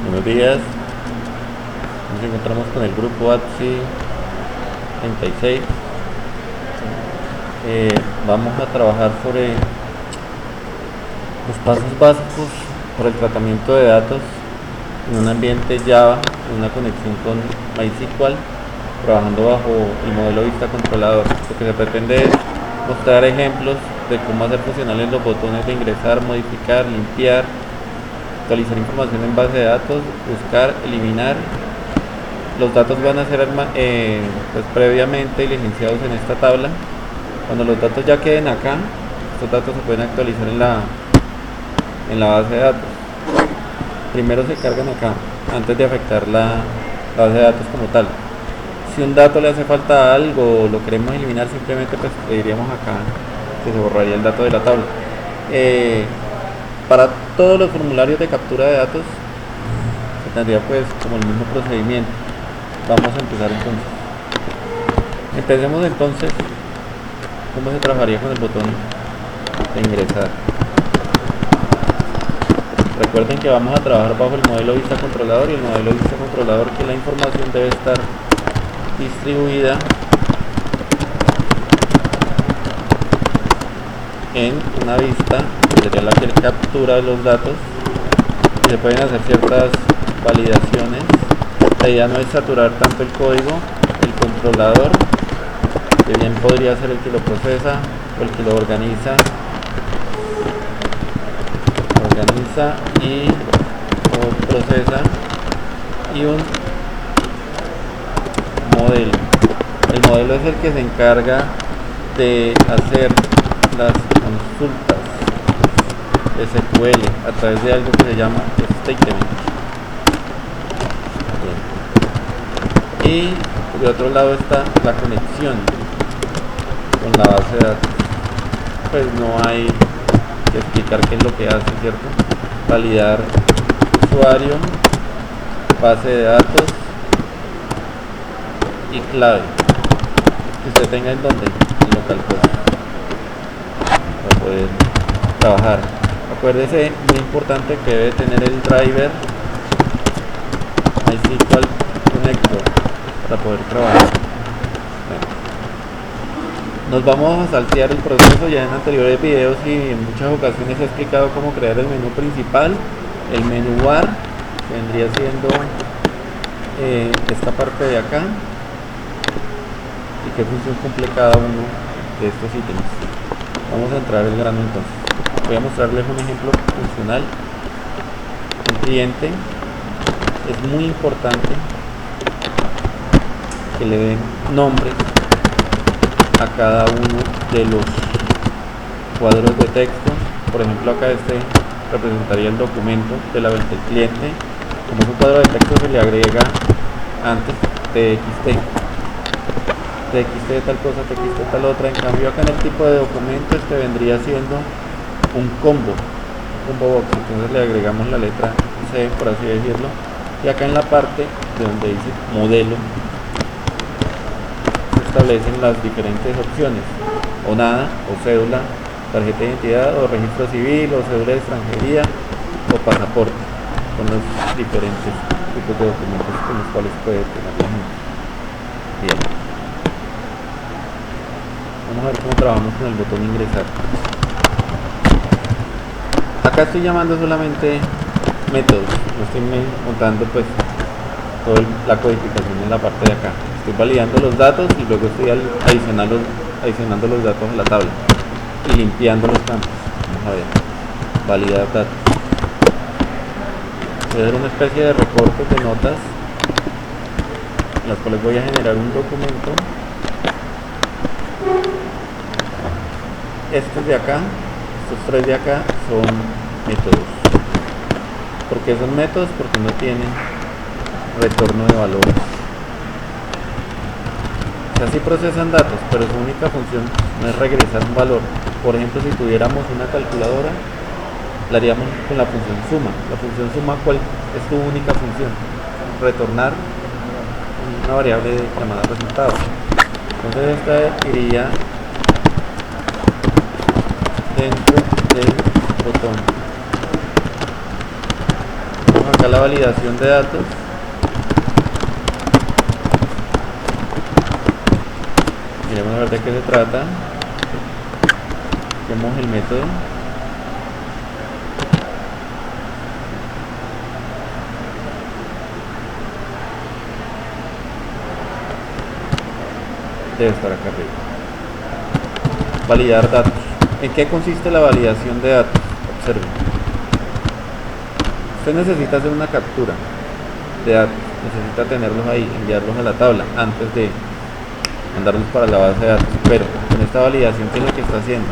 Buenos días, nos encontramos con el grupo ATSI 36. Vamos a trabajar sobre los pasos básicos para el tratamiento de datos en un ambiente Java, en una conexión con MySQL, trabajando bajo el modelo vista controlador. Lo que se pretende es mostrar ejemplos de cómo hacer funcionales los botones de ingresar, modificar, limpiar, actualizar información en base de datos, buscar, eliminar. Los datos van a ser pues previamente diligenciados en esta tabla. Cuando los datos ya queden acá, estos datos se pueden actualizar en la base de datos. Primero se cargan acá antes de afectar la base de datos como tal. Si un dato le hace falta a algo o lo queremos eliminar, simplemente pues le diríamos acá que se borraría el dato de la tabla. Para todos los formularios de captura de datos se tendría pues como el mismo procedimiento. Vamos a empezar entonces. Empecemos entonces cómo se trabajaría con el botón de ingresar. Recuerden que vamos a trabajar bajo el modelo vista controlador, y el modelo vista controlador que la información debe estar distribuida en una vista, que sería la que captura los datos, y se pueden hacer ciertas validaciones. La idea no es saturar tanto el código. El controlador, que bien podría ser el que lo procesa o el que lo organiza y o procesa, y un modelo. El modelo es el que se encarga de hacer las consultas SQL a través de algo que se llama statement. Y por otro lado está la conexión con la base de datos. Pues no hay que explicar qué es lo que hace, ¿cierto? Validar usuario, base de datos y clave que usted tenga en donde, en local host, para poder trabajar. Acuérdese, muy importante, que debe tener el driver MySQL Connector para poder trabajar. Nos vamos a saltear el proceso. Ya en anteriores videos y en muchas ocasiones he explicado cómo crear el menú principal. El menú bar, que vendría siendo esta parte de acá, y qué función cumple cada uno de estos ítems. Vamos a entrar al grano entonces. Voy a mostrarles un ejemplo funcional. Un cliente, es muy importante que le den nombres a cada uno de los cuadros de texto. Por ejemplo, acá este representaría el documento del cliente. Como es un cuadro de texto, se le agrega antes txt de tal cosa, txt de tal otra. En cambio, acá en el tipo de documento, este vendría siendo un combo box. Entonces le agregamos la letra C, por así decirlo, y acá en la parte de donde dice modelo establecen las diferentes opciones: o nada, o cédula, tarjeta de identidad, o registro civil, o cédula de extranjería, o pasaporte. Son los diferentes tipos de documentos con los cuales puede tener la gente. Bien, vamos a ver cómo trabajamos con el botón ingresar. Acá estoy llamando solamente métodos, no estoy montando pues toda la codificación en la parte de acá. Estoy validando los datos y luego estoy adicionando los datos a la tabla y limpiando los campos. Vamos a ver, validar datos. Voy a hacer una especie de recortes de notas, en las cuales voy a generar un documento. Estos de acá, estos tres de acá son métodos. ¿Por qué son métodos? Porque no tienen retorno de valores. O sea, sí procesan datos, pero su única función no es regresar un valor. Por ejemplo, si tuviéramos una calculadora, la haríamos con la función suma. La función suma, ¿cuál es tu única función? Retornar una variable llamada resultado. Entonces esta iría dentro del botón. Vamos a acá la validación de datos. Miremos a ver de qué se trata. Vemos el método. Debe estar acá arriba. Validar datos. ¿En qué consiste la validación de datos? Observen. Usted necesita hacer una captura de datos, necesita tenerlos ahí, enviarlos a la tabla antes de mandarlos para la base de datos. Pero con esta validación, ¿qué es lo que está haciendo?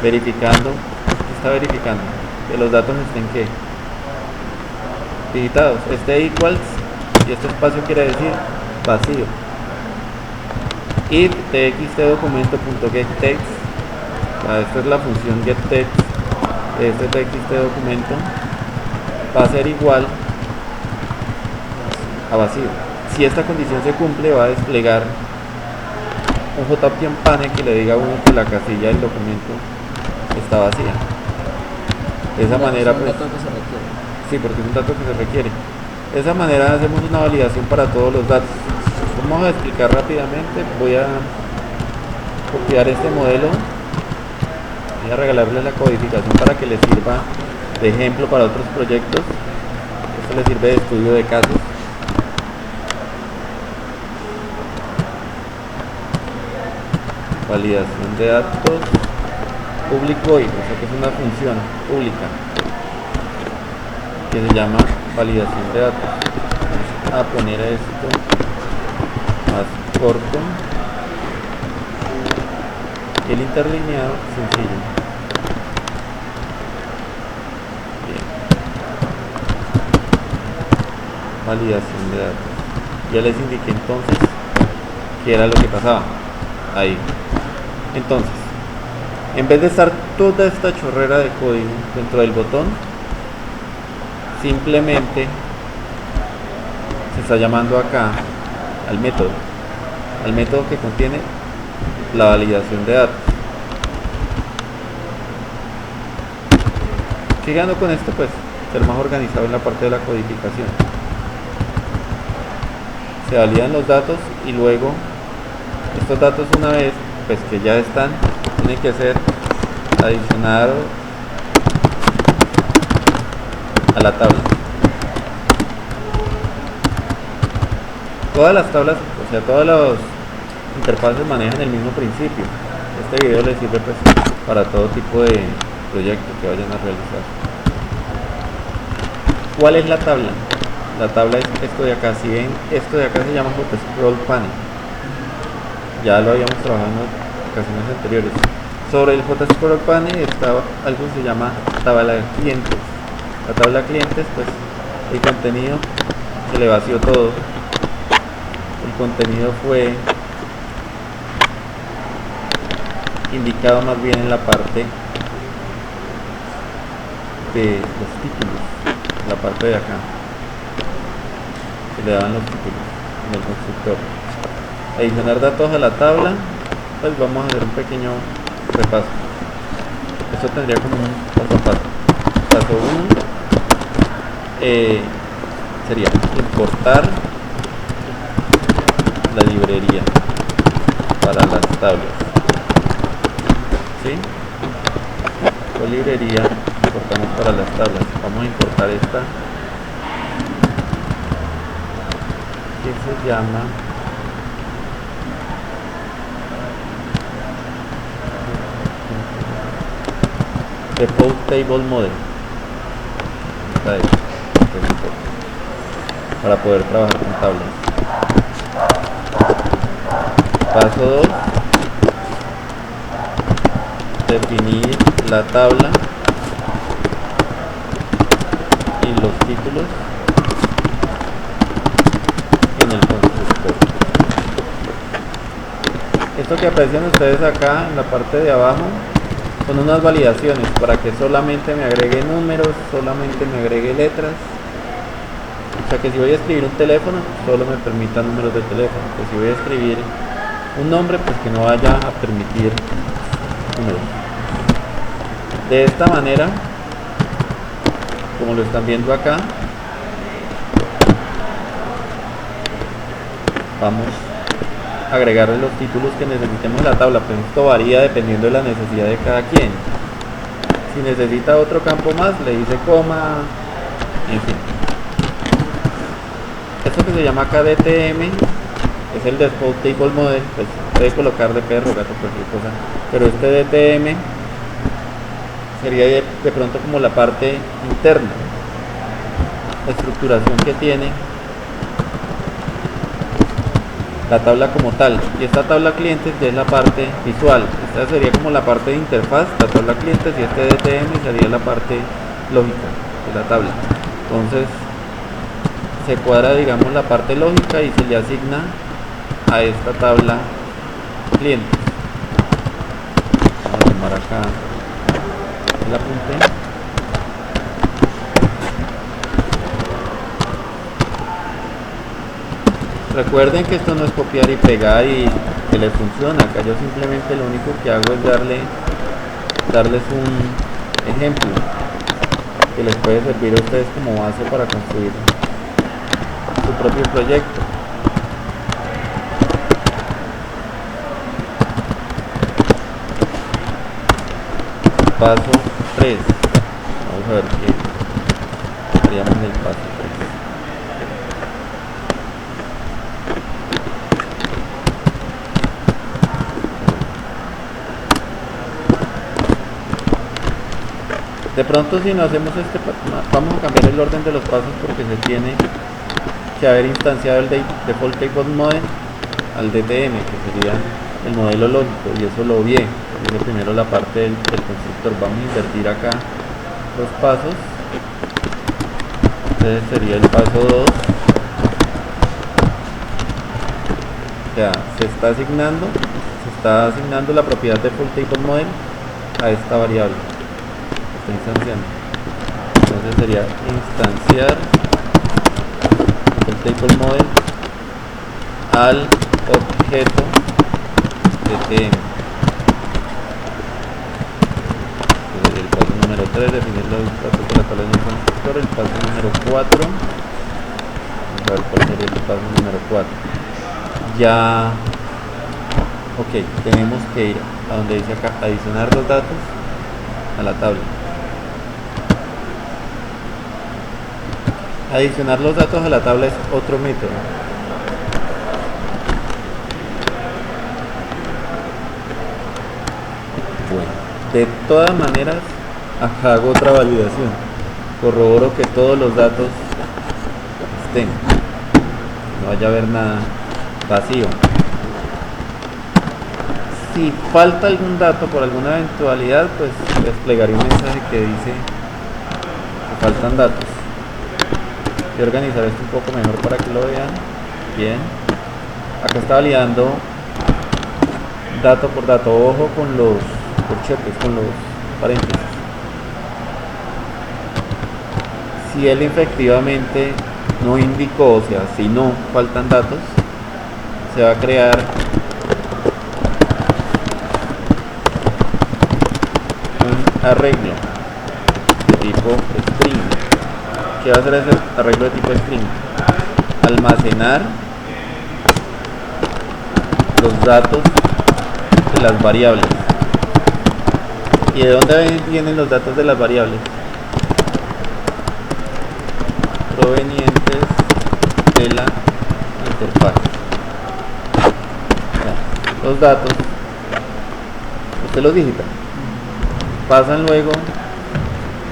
Verificando. ¿Qué está verificando? Que los datos estén ¿qué? Digitados. Este equals y este espacio quiere decir vacío. If txtdocumento.getText, esta es la función getText de este txtdocumento, va a ser igual a vacío. Si esta condición se cumple, va a desplegar un JOption panel que le diga a uno que la casilla del documento está vacía. De esa manera, pues, sí, porque es un dato que se requiere. De esa manera hacemos una validación para todos los datos. Vamos a explicar rápidamente. Voy a copiar este modelo, voy a regalarle la codificación para que les sirva de ejemplo para otros proyectos. Esto les sirve de estudio de casos. Validación de datos, public void, o sea que es una función pública que se llama validación de datos. Vamos a poner esto más corto, el interlineado sencillo. Bien. Validación de datos. Ya les indiqué entonces qué era lo que pasaba ahí. Entonces, en vez de estar toda esta chorrera de código dentro del botón, simplemente se está llamando acá al método que contiene la validación de datos. Llegando con esto, pues ser más organizado en la parte de la codificación. Se validan los datos y luego estos datos, una vez pues que ya están, tienen que ser adicionados a la tabla. Todas las tablas, o sea, todas las interfaces manejan el mismo principio. Este video les sirve pues para todo tipo de proyectos que vayan a realizar. ¿Cuál es la tabla? La tabla es esto de acá. Si ven, esto de acá se llama Scroll Panel. Ya lo habíamos trabajado en ocasiones anteriores. Sobre el Scroll Panel está algo que se llama tabla de clientes. La tabla de clientes, pues el contenido se le vació todo. El contenido fue indicado más bien en la parte de los títulos, en la parte de acá se le daban los títulos en el constructor. Adicionar datos a la tabla, pues vamos a hacer un pequeño repaso. Esto tendría como un paso a paso. Paso 1 sería importar la librería para las tablas. ¿Sí? ¿Cuál librería importamos para las tablas? Vamos a importar esta que se llama Default Table Model. Esta es, para poder trabajar con tablas. Paso 2, definir la tabla y los títulos en el constructor. Esto que aprecian ustedes acá en la parte de abajo son unas validaciones para que solamente me agregue números, solamente me agregue letras. O sea que si voy a escribir un teléfono, solo me permita números de teléfono. Que si voy a escribir un nombre, pues que no vaya a permitir números. De esta manera, como lo están viendo acá, vamos a agregarle los títulos que necesitemos a la tabla. Pues esto varía dependiendo de la necesidad de cada quien. Si necesita otro campo más, le dice coma, en fin. Esto que se llama acá DTM es el Default Table Model, pues puede colocar de perro, gato, cualquier cosa, pero este DTM sería de pronto como la parte interna, la estructuración que tiene la tabla como tal, y esta tabla clientes ya es la parte visual. Esta sería como la parte de interfaz, la tabla clientes, y este DTM sería la parte lógica de la tabla. Entonces se cuadra, digamos, la parte lógica y se le asigna a esta tabla clientes. Vamos a tomar acá el apunte. Recuerden que esto no es copiar y pegar y que les funciona. Acá yo simplemente lo único que hago es darles un ejemplo que les puede servir a ustedes como base para construir su propio proyecto. Paso 3. Vamos a ver qué estaríamos en el paso 3. De pronto, si no hacemos vamos a cambiar el orden de los pasos porque se tiene que haber instanciado el Default Table Model al DTM, que sería el modelo lógico, y eso lo obvié. Hice primero la parte del constructor. Vamos a invertir acá los pasos. Entonces sería el paso 2. O sea, se está asignando la propiedad Default Table Model a esta variable. Instanciando. Entonces sería instanciar el table model al objeto DTM. Entonces el paso número 3, definir los datos de la tabla de un constructor. El paso número 4, vamos a ver cuál sería el paso número 4. Ya, ok, tenemos que ir a donde dice acá adicionar los datos a la tabla. Adicionar los datos a la tabla es otro método. Bueno, de todas maneras, acá hago otra validación. Corroboro que todos los datos estén. No vaya a haber nada vacío. Si falta algún dato por alguna eventualidad, pues desplegaré un mensaje que dice que faltan datos. Voy a organizar esto un poco mejor para que lo vean. Bien, acá está validando dato por dato. Ojo con los corchetes, con los paréntesis. Si él efectivamente no indicó, o sea, si no faltan datos, se va a crear un arreglo de tipo string. ¿Qué va a hacer ese arreglo de tipo string? Almacenar los datos de las variables. ¿Y de dónde vienen los datos de las variables? Provenientes de la interfaz. Los datos, usted los digita, pasan luego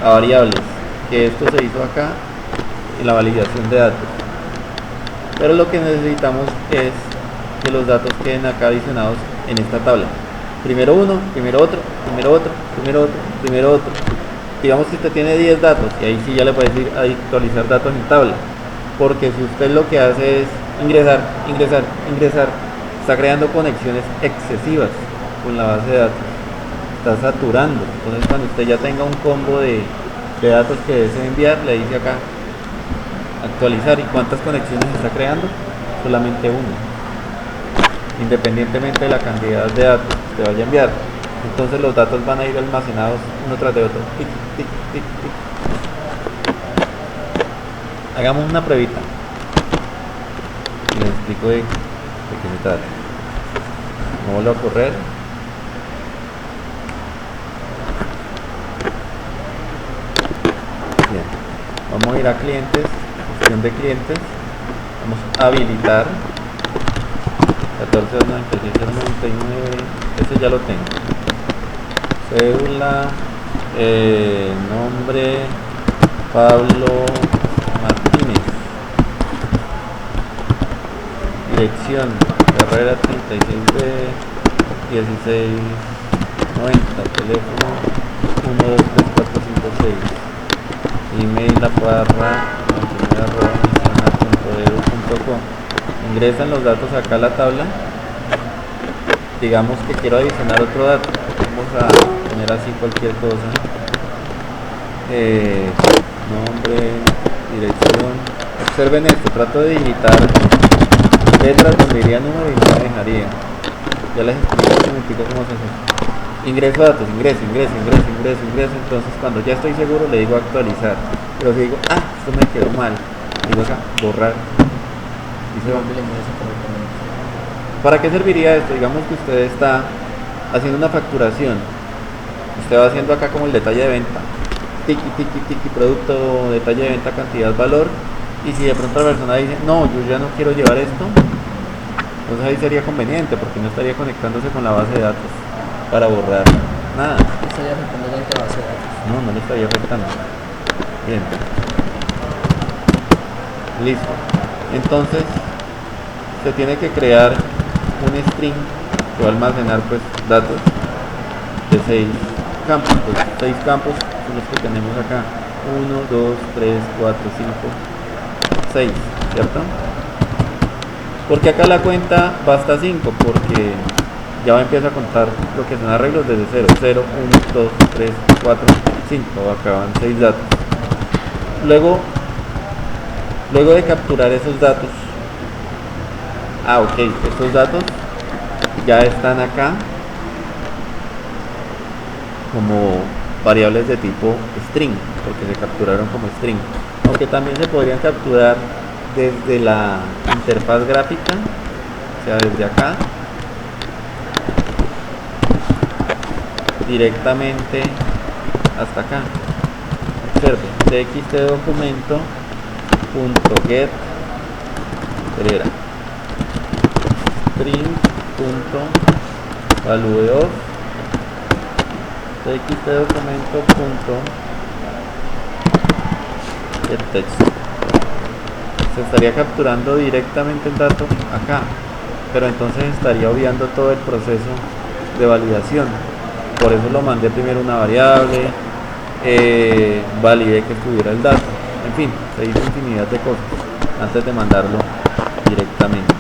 a variables, que esto se hizo acá en la validación de datos, pero lo que necesitamos es que los datos queden acá adicionados en esta tabla. Primero uno, primero otro, primero otro, primero otro, primero otro. Digamos que usted tiene 10 datos y ahí sí ya le puede decir actualizar datos en tabla, porque si usted lo que hace es ingresar, ingresar, ingresar, está creando conexiones excesivas con la base de datos, está saturando. Entonces cuando usted ya tenga un combo de datos que desee enviar, le dice acá actualizar. ¿Y cuántas conexiones está creando? Solamente una, independientemente de la cantidad de datos que vaya a enviar. Entonces los datos van a ir almacenados uno tras de otro, tic, tic, tic, tic. Hagamos una pruebita y les explico de qué se trata. No vuelvo a correr. Bien, vamos a ir a clientes, gestión de clientes, vamos a habilitar 14.96.99, ese ya lo tengo. Cédula, nombre Pablo Martínez, dirección Carrera 36B 1690, teléfono 123456, email laparra@misionar.edu.co. Ingresan los datos acá a la tabla. Digamos que quiero adicionar otro dato, vamos a poner así cualquier cosa, nombre, dirección. Observen esto, trato de digitar letras donde iría número y no me dejaría. Ya les explico un momentico cómo se hace. Ingreso datos, ingreso. Entonces cuando ya estoy seguro le digo actualizar. Pero si digo, esto me quedó mal, digo acá, borrar. Y se va. ¿Para qué serviría esto? Digamos que usted está haciendo una facturación. Usted va haciendo acá como el detalle de venta. Tiki, producto, detalle de venta, cantidad, valor. Y si de pronto la persona dice, no, yo ya no quiero llevar esto, entonces ahí sería conveniente porque no estaría conectándose con la base de datos para borrar nada. ¿No estaría afectando la base de datos? No le estaría afectando. Bien. Listo. Entonces, se tiene que crear un string que va a almacenar pues datos de 6 campos. Pues 6 campos son los que tenemos acá. 1, 2, 3, 4, 5, 6, ¿cierto? Porque acá la cuenta va hasta 5, porque ya empieza a contar lo que son arreglos desde 0, 0, 1, 2, 3, 4, 5, acá van 6 datos. Luego de capturar esos datos, estos datos ya están acá como variables de tipo string, porque se capturaron como string, aunque también se podrían capturar desde la interfaz gráfica, o sea, desde acá directamente hasta acá. Observe, txt documento punto get string punto value of txt documento punto get text. Se estaría capturando directamente el dato acá, pero entonces estaría obviando todo el proceso de validación. Por eso lo mandé primero una variable, validé que estuviera el dato, en fin, se hizo infinidad de cosas antes de mandarlo directamente.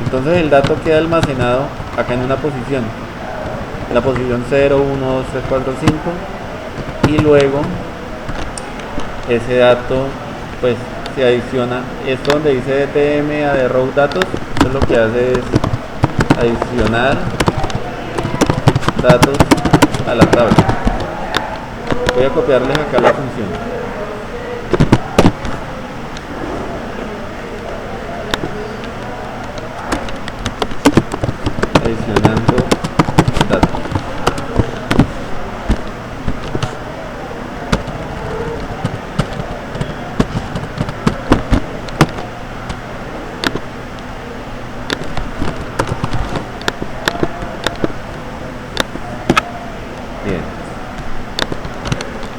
Entonces el dato queda almacenado acá en una posición, en la posición 0, 1, 2, 3, 4, 5, y luego ese dato pues se adiciona. Esto donde dice dtm a the row datos, esto lo que hace es adicionar datos a la tabla. Voy a copiarles acá la función. Adicionando datos. Bien.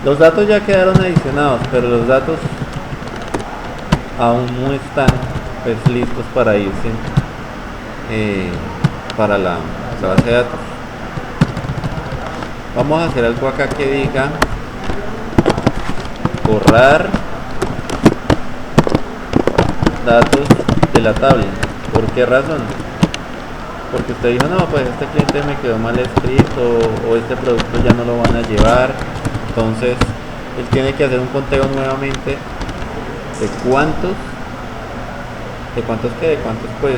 Los datos ya quedaron adicionados, pero los datos aún no están pues listos para irse para la base de datos. Vamos a hacer algo acá que diga borrar datos de la tabla. ¿Por qué razón? Porque usted dijo, no, pues este cliente me quedó mal escrito o este producto ya no lo van a llevar. Entonces él tiene que hacer un conteo nuevamente de cuántos pues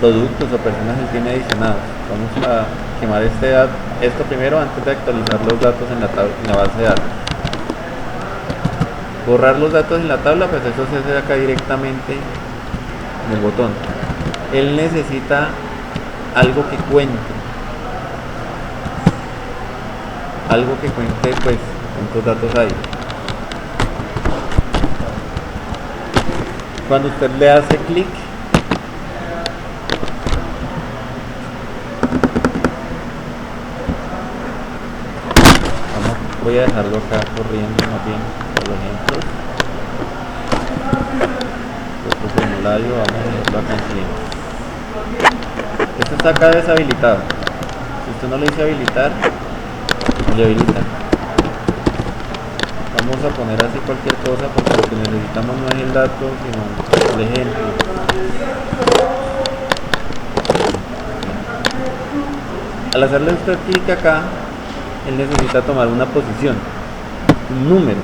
productos o personas él tiene adicionados. Vamos a quemar esto primero antes de actualizar los datos en la base de datos. Borrar los datos en la tabla, pues eso se hace acá directamente en el botón. Él necesita algo que cuente, pues cuántos datos hay. Cuando usted le hace clic, voy a dejarlo acá corriendo más bien, por ejemplo. Otro formulario, vamos a dejarlo acá en clientes. Esto está acá deshabilitado. Si usted no lo dice habilitar, no le habilita. Vamos a poner así cualquier cosa porque lo que necesitamos no es el dato, sino el ejemplo. Al hacerle usted clic acá, él necesita tomar una posición, un número,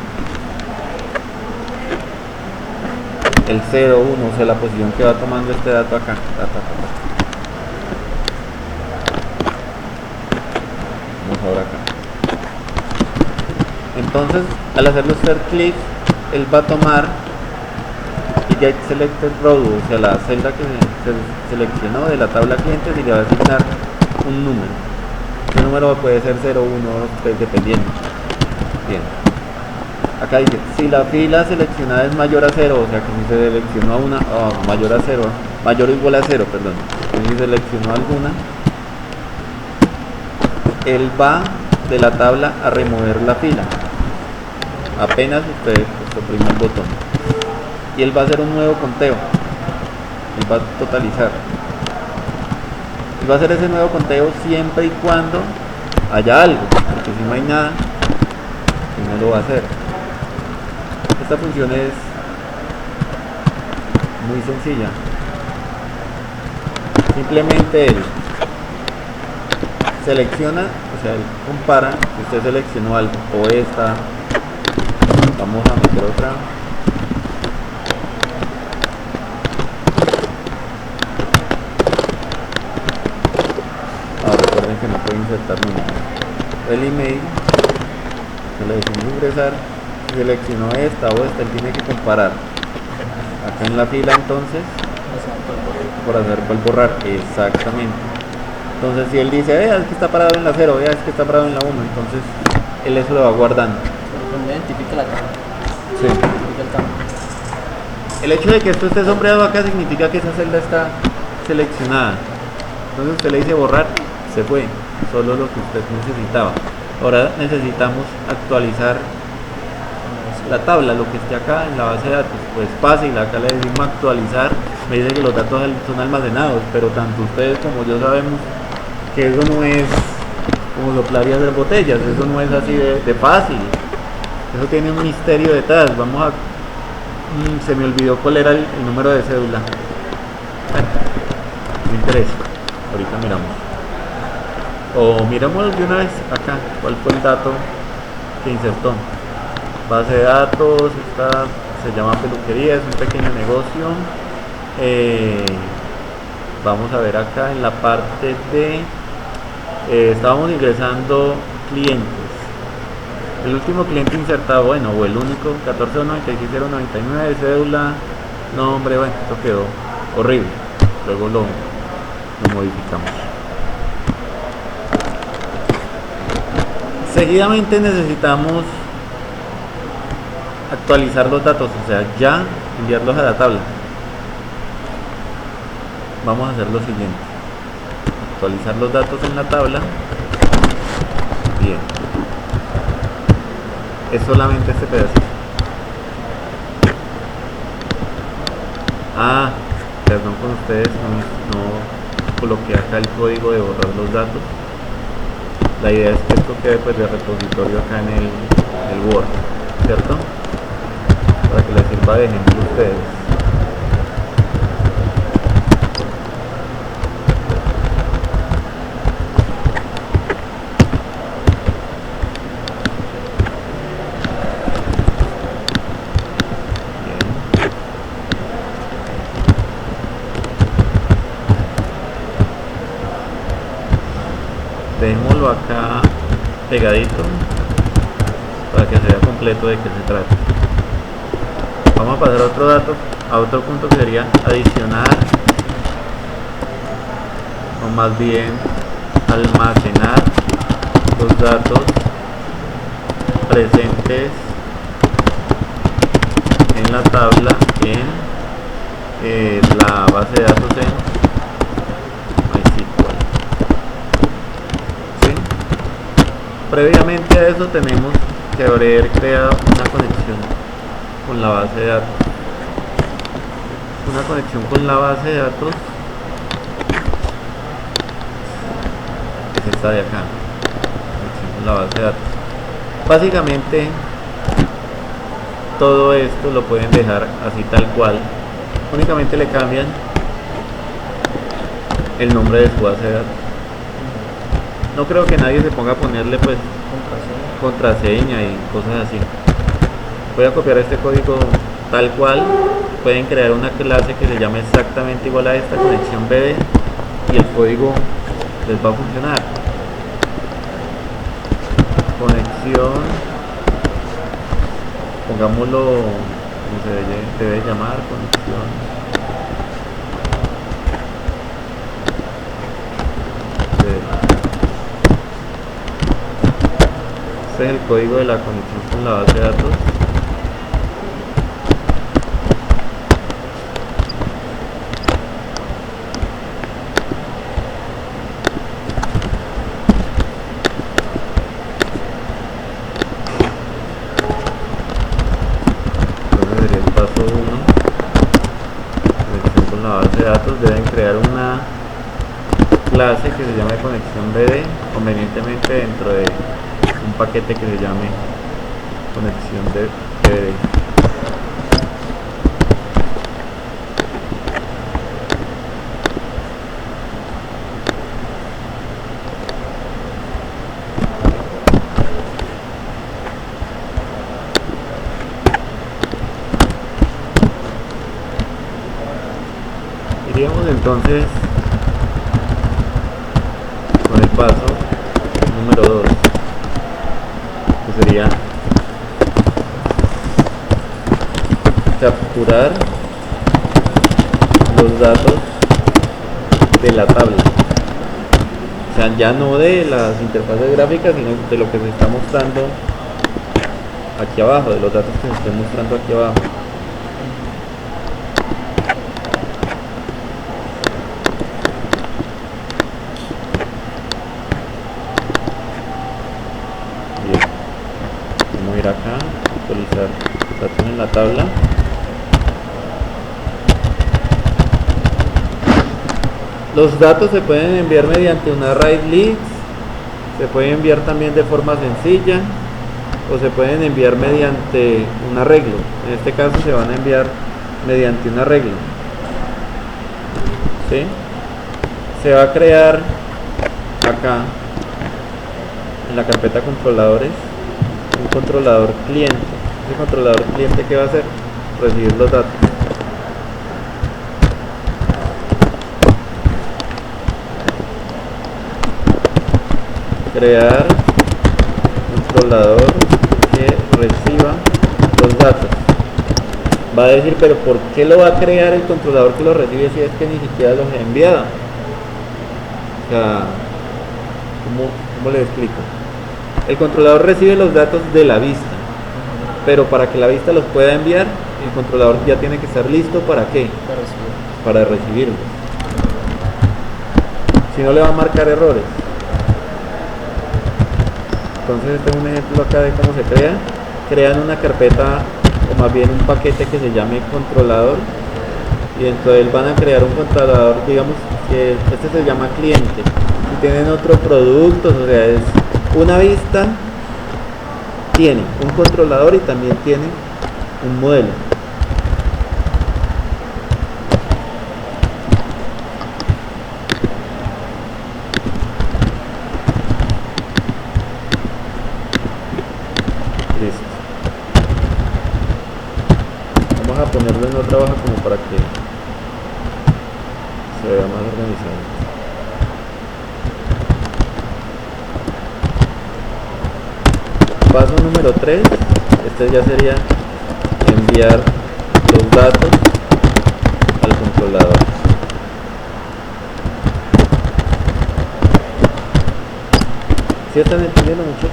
el 0, 1, o sea, la posición que va tomando este dato acá. Vamos ahora acá. Entonces, al hacerle usted clic, él va a tomar y Get Selected Row, o sea, la celda que se seleccionó de la tabla clientes, y le va a asignar un número. Ese número puede ser 0, 1, 3, dependiendo. Bien. Acá dice, si la fila seleccionada es mayor a 0, o sea que si se seleccionó a una, mayor a 0, mayor o igual a 0, perdón. Si seleccionó alguna, él va de la tabla a remover la fila. Apenas usted oprime el botón. Y él va a hacer un nuevo conteo. Él va a totalizar. Él va a hacer ese nuevo conteo siempre y cuando haya algo. Porque si no hay nada, él no lo va a hacer. Esta función es muy sencilla. Simplemente él selecciona, o sea, él compara si usted seleccionó algo o esta. Vamos a meter otra. Recuerden que no puede insertar números. El email, se le decimos ingresar. Si seleccionó esta o esta, él tiene que comparar. Acá en la fila, entonces, por hacer el borrar, exactamente. Entonces, si él dice, es que está parado en la 0, es que está parado en la 1, entonces él eso lo va guardando. Identifica la tabla. Sí. El hecho de que esto esté sombreado acá significa que esa celda está seleccionada. Entonces usted le dice borrar, se fue, solo lo que usted necesitaba. Ahora necesitamos actualizar la tabla, lo que esté acá en la base de datos. Pues fácil, acá le decimos actualizar, me dice que los datos son almacenados, pero tanto ustedes como yo sabemos que eso no es como soplar y hacer botellas, eso no es así de fácil. Eso tiene un misterio detrás. Vamos a... se me olvidó cuál era el número de cédula. Bueno, no interesa. Ahorita miramos. O miramos de una vez acá cuál fue el dato que insertó. Base de datos, esta se llama peluquería, es un pequeño negocio. Vamos a ver acá en la parte de... estábamos ingresando clientes. El último cliente insertado, bueno, o el único, 14.96.099, cédula, nombre, bueno, esto quedó horrible. Luego lo modificamos. Seguidamente necesitamos actualizar los datos, o sea, ya enviarlos a la tabla. Vamos a hacer lo siguiente: actualizar los datos en la tabla. Bien. Es solamente este pedacito. Perdón con ustedes, no coloqué acá el código de borrar los datos. La idea es que esto quede pues de repositorio acá en el Word, ¿cierto? Para que les sirva de ejemplo a ustedes. Dejémoslo acá pegadito para que se vea completo de qué se trata. Vamos a pasar a otro dato, a otro punto que sería adicionar, o más bien almacenar los datos presentes en la tabla en la base de datos en MySQL. ¿Sí? Previamente a eso tenemos que haber creado una conexión con la base de datos. Una conexión con la base de datos es esta de acá. Conexión con la base de datos. Básicamente todo esto lo pueden dejar así tal cual, únicamente le cambian el nombre de su base de datos. No creo que nadie se ponga a ponerle pues contraseña y cosas así. Voy a copiar este código tal cual. Pueden crear una clase que se llame exactamente igual a esta, conexión BD, y el código les va a funcionar. Conexión, pongámoslo como se debe llamar, conexión BD. Este es el código de la conexión con la base de datos. Deben crear una clase que se llame conexión BD, convenientemente dentro de un paquete que se llame conexión de BD. Iríamos entonces con el paso número 2, que sería capturar los datos de la tabla, o sea, ya no de las interfaces gráficas, sino de lo que se está mostrando aquí abajo, de los datos que se estén mostrando aquí abajo. Acá, actualizar datos en la tabla. Los datos se pueden enviar mediante una write list, se pueden enviar también de forma sencilla o se pueden enviar mediante un arreglo. En este caso se van a enviar mediante un arreglo. ¿Sí? Se va a crear acá en la carpeta controladores un controlador cliente. Ese controlador cliente, ¿qué va a hacer? Recibir los datos. Crear un controlador que reciba los datos. Va a decir, pero ¿por qué lo va a crear el controlador que lo recibe si es que ni siquiera los he enviado? O sea, ¿cómo le explico? El controlador recibe los datos de la vista, pero para que la vista los pueda enviar, el controlador ya tiene que estar listo ¿para qué? Para recibirlos. Si no, le va a marcar errores. Entonces este es un ejemplo acá de cómo se crea. Crean una carpeta, o más bien un paquete que se llame controlador, y dentro de él van a crear un controlador, digamos que este se llama cliente. Si tienen otro producto, o sea, es una vista, tiene un controlador y también tiene un modelo. Listo. Vamos a ponerlo en otra hoja como para que se vea más organizado. Paso número 3, este ya sería enviar los datos al controlador. ¿Sí están entendiendo, muchachos?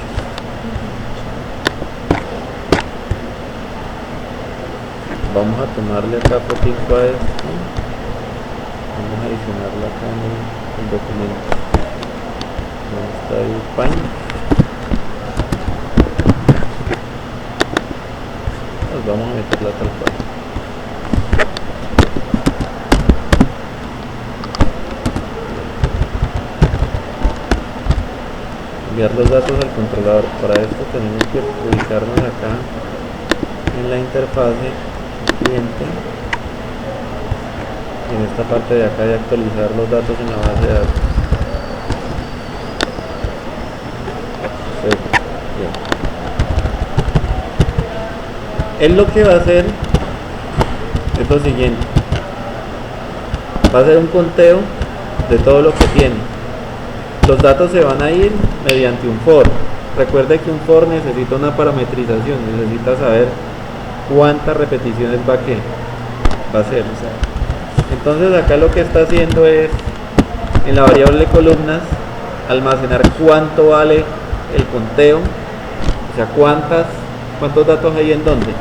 Vamos a tomarle acá fotico a esto. Vamos a adicionarlo acá en el documento. ¿Dónde está el paño? Pues vamos a meterla tal cual. Enviar los datos al controlador. Para esto tenemos que ubicarnos acá en la interfase cliente, y en esta parte de acá de actualizar los datos en la base de datos. Bien. Él lo que va a hacer es lo siguiente: va a hacer un conteo de todo lo que tiene. Los datos se van a ir mediante un for. Recuerde que un for necesita una parametrización, necesita saber cuántas repeticiones va a hacer. Entonces acá lo que está haciendo es, en la variable columnas, almacenar cuánto vale el conteo, o sea, cuántos datos hay en dónde.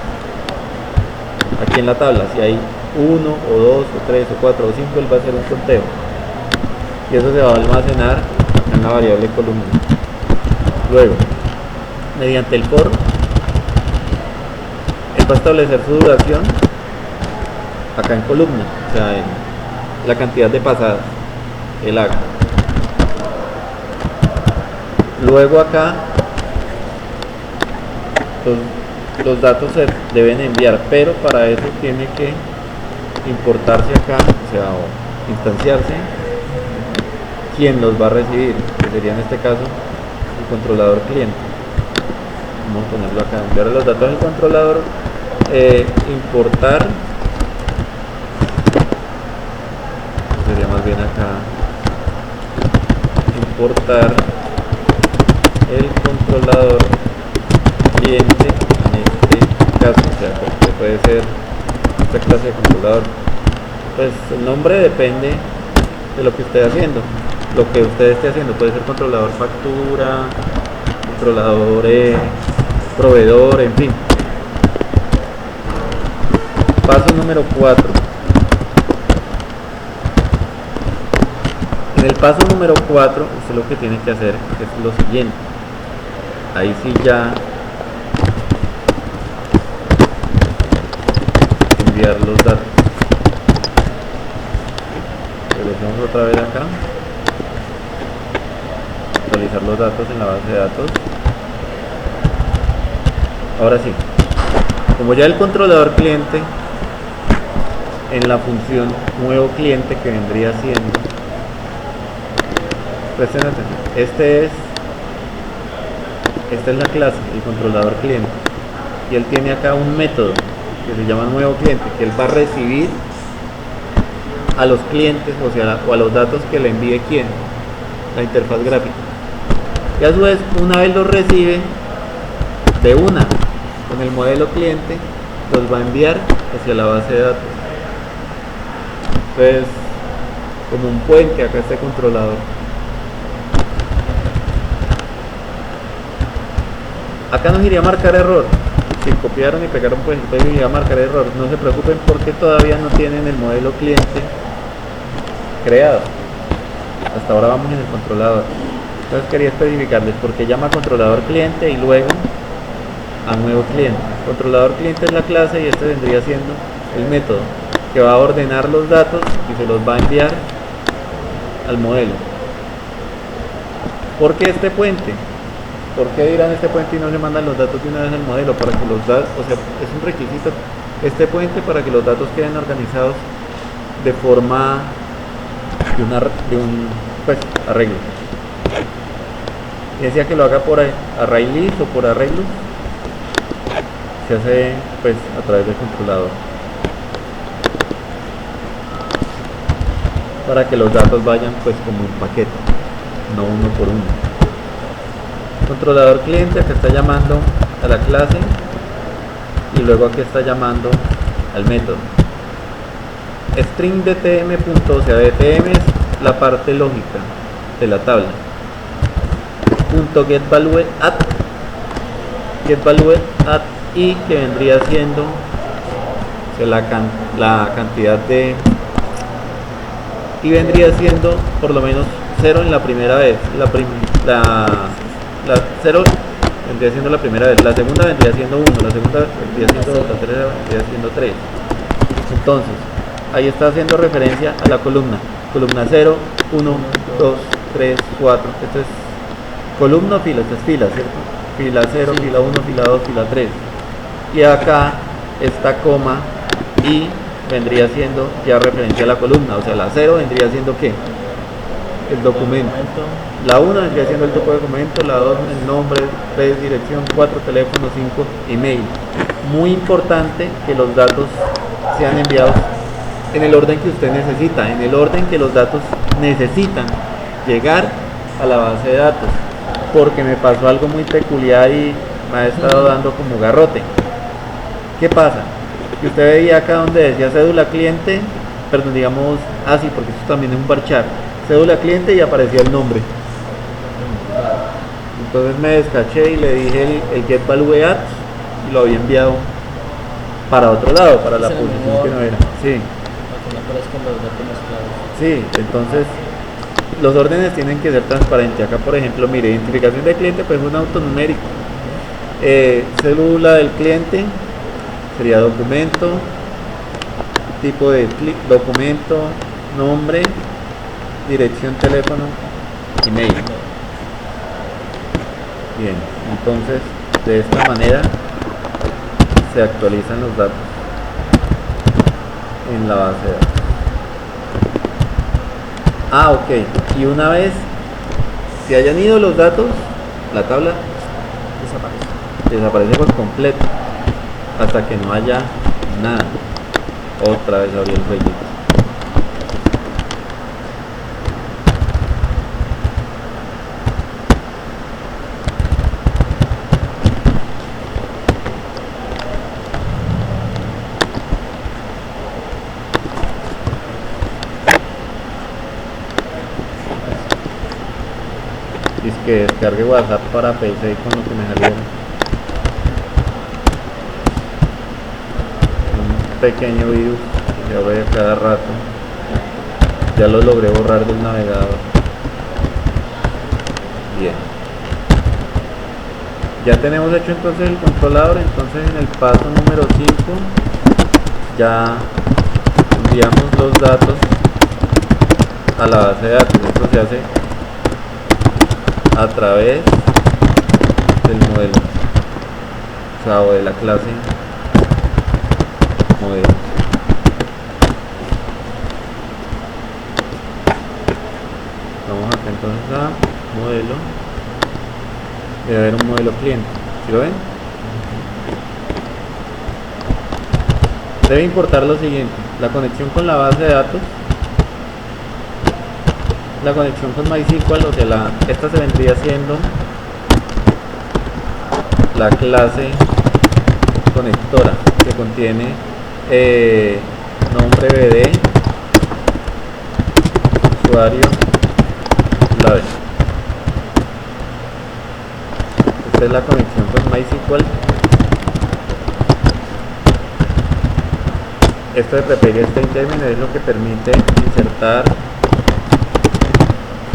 Aquí en la tabla, si hay 1 o 2 o 3 o 4 o 5, él va a hacer un conteo. Y eso se va a almacenar acá en la variable columnas. Luego, mediante el for, él va a establecer su duración acá en columna, o sea, en la cantidad de pasadas, el haga. Luego acá los datos se deben enviar, pero para eso tiene que importarse acá, o sea, o instanciarse quien los va a recibir, que sería en este caso el controlador cliente. Vamos a ponerlo acá, enviar los datos al controlador, importar, sería más bien acá, importar el controlador cliente en este caso, o sea, porque puede ser esta clase de controlador. Pues el nombre depende de lo que esté haciendo, lo que usted esté haciendo. Puede ser controlador factura, controlador proveedor, en fin. Paso número 4. En el paso número 4, usted lo que tiene que hacer es lo siguiente. Ahí sí ya enviar los datos. Regresamos otra vez acá. Actualizar los datos en la base de datos. Ahora sí, como ya el controlador cliente, en la función nuevo cliente, que vendría siendo, presten atención, esta es la clase, el controlador cliente, y él tiene acá un método que se llama nuevo cliente, que él va a recibir a los clientes, o sea, o a los datos que le envíe quien, la interfaz gráfica. Y a su vez, una vez los recibe, de una, con el modelo cliente, los va a enviar hacia la base de datos. Entonces, como un puente acá este controlador. Acá nos iría a marcar error. Si copiaron y pegaron, pues iría a marcar error. No se preocupen porque todavía no tienen el modelo cliente creado. Hasta ahora vamos en el controlador. Entonces quería especificarles por qué llama controlador cliente y luego a nuevo cliente. Controlador cliente es la clase y este vendría siendo el método que va a ordenar los datos y se los va a enviar al modelo. ¿Por qué este puente? ¿Por qué dirán este puente y no se mandan los datos de una vez al modelo? Para que los datos, o sea, es un requisito este puente para que los datos queden organizados de forma de un pues, arreglo. Y decía que lo haga por array list o por arreglo, se hace pues a través del controlador, para que los datos vayan pues como un paquete, no uno por uno. Controlador cliente acá está llamando a la clase y luego aquí está llamando al método. String DTM punto, o sea, DTM es la parte lógica de la tabla. Punto get value at y que vendría siendo, o sea, la cantidad de, y vendría siendo por lo menos 0 en la primera vez. La 0 vendría siendo la primera vez, la segunda vendría siendo 1, la segunda vendría siendo 2, la tercera vendría siendo 3. Entonces ahí está haciendo referencia a la columna 0, 1, 2, 3, 4. Esto es columna o fila, esta es fila, ¿cierto? Fila 0, fila 1, fila 2, fila 3. Y acá esta coma y vendría siendo ya referencia a la columna, o sea, la 0 vendría siendo ¿qué? El documento. La 1 vendría siendo el tipo de documento, la 2 el nombre, 3 dirección, 4 teléfono, 5 email. Muy importante que los datos sean enviados en el orden que usted necesita, en el orden que los datos necesitan llegar a la base de datos, porque me pasó algo muy peculiar y me ha estado dando como garrote. ¿Qué pasa? Que usted veía acá donde decía cédula cliente, perdón, digamos así, porque esto también es un varchar, cédula cliente y aparecía el nombre. Entonces me descaché y le dije el get value at y lo había enviado para otro lado, para la posición que no era. Sí. Sí, entonces los órdenes tienen que ser transparentes. Acá, por ejemplo, mire, identificación de cliente, pues es un autonumérico. Célula del cliente sería documento, tipo de documento, nombre, dirección, teléfono, email. Bien, entonces de esta manera se actualizan los datos en la base de datos. Ok, y una vez se hayan ido los datos, la tabla desaparece por completo hasta que no haya nada. Otra vez abrí el proyecto. Dice que descargue WhatsApp para PC con lo que me salieron. Un pequeño virus que se abre cada rato. Ya lo logré borrar del navegador. Bien. Ya tenemos hecho entonces el controlador. Entonces en el paso número 5 ya enviamos los datos a la base de datos. Esto se hace a través del modelo, o sea, o de la clase modelo. Vamos acá entonces a modelo. Debe haber un modelo cliente, ¿sí lo ven? Debe importar lo siguiente: la conexión con la base de datos, la conexión con MySQL, o sea, esta se vendría siendo la clase conectora que contiene nombre BD, usuario, clave. Esta es la conexión con MySQL. Esto de prepare state término es lo que permite insertar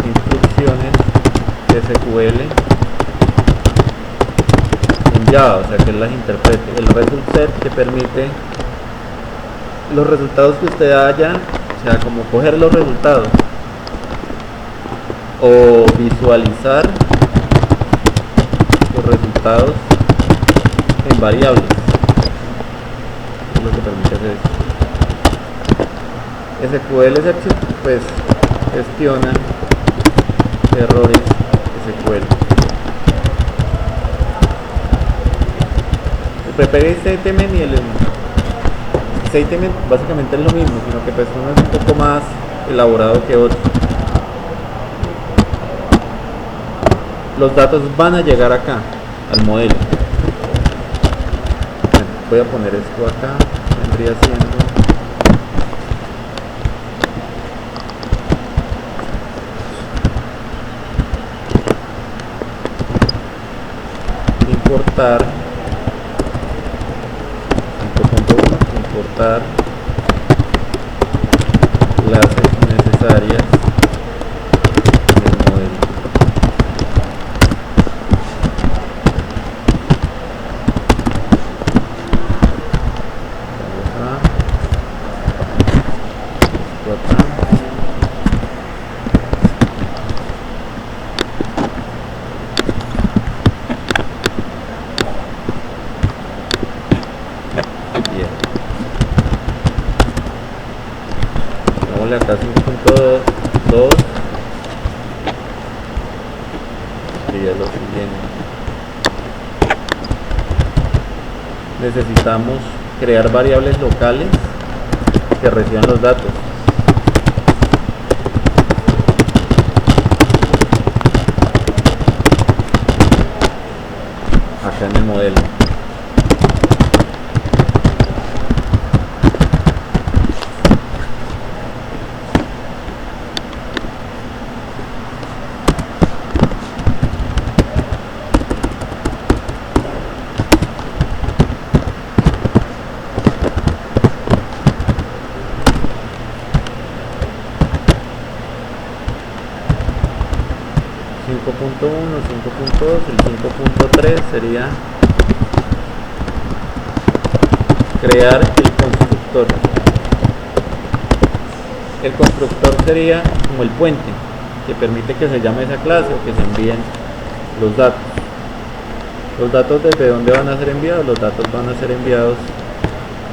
instrucciones SQL en Java, o sea, que él las interprete. El result set que permite los resultados que usted haya, o sea, como coger los resultados o visualizar los resultados en variables. Es lo que permite hacer esto. SQL pues gestiona errores SQL. El prepare statement y el statement básicamente es lo mismo, sino que pues uno es un poco más elaborado que otro. Los datos van a llegar acá al modelo. voy a poner esto acá, vendría siendo importar 5.1, importar clases necesarias del modelo. Acá 5.2 sería lo siguiente. Necesitamos crear variables locales que reciban los datos. Acá en el modelo. El 5.3 sería crear el constructor. El constructor sería como el puente que permite que se llame esa clase o que se envíen los datos. Los datos desde dónde van a ser enviados. Los datos van a ser enviados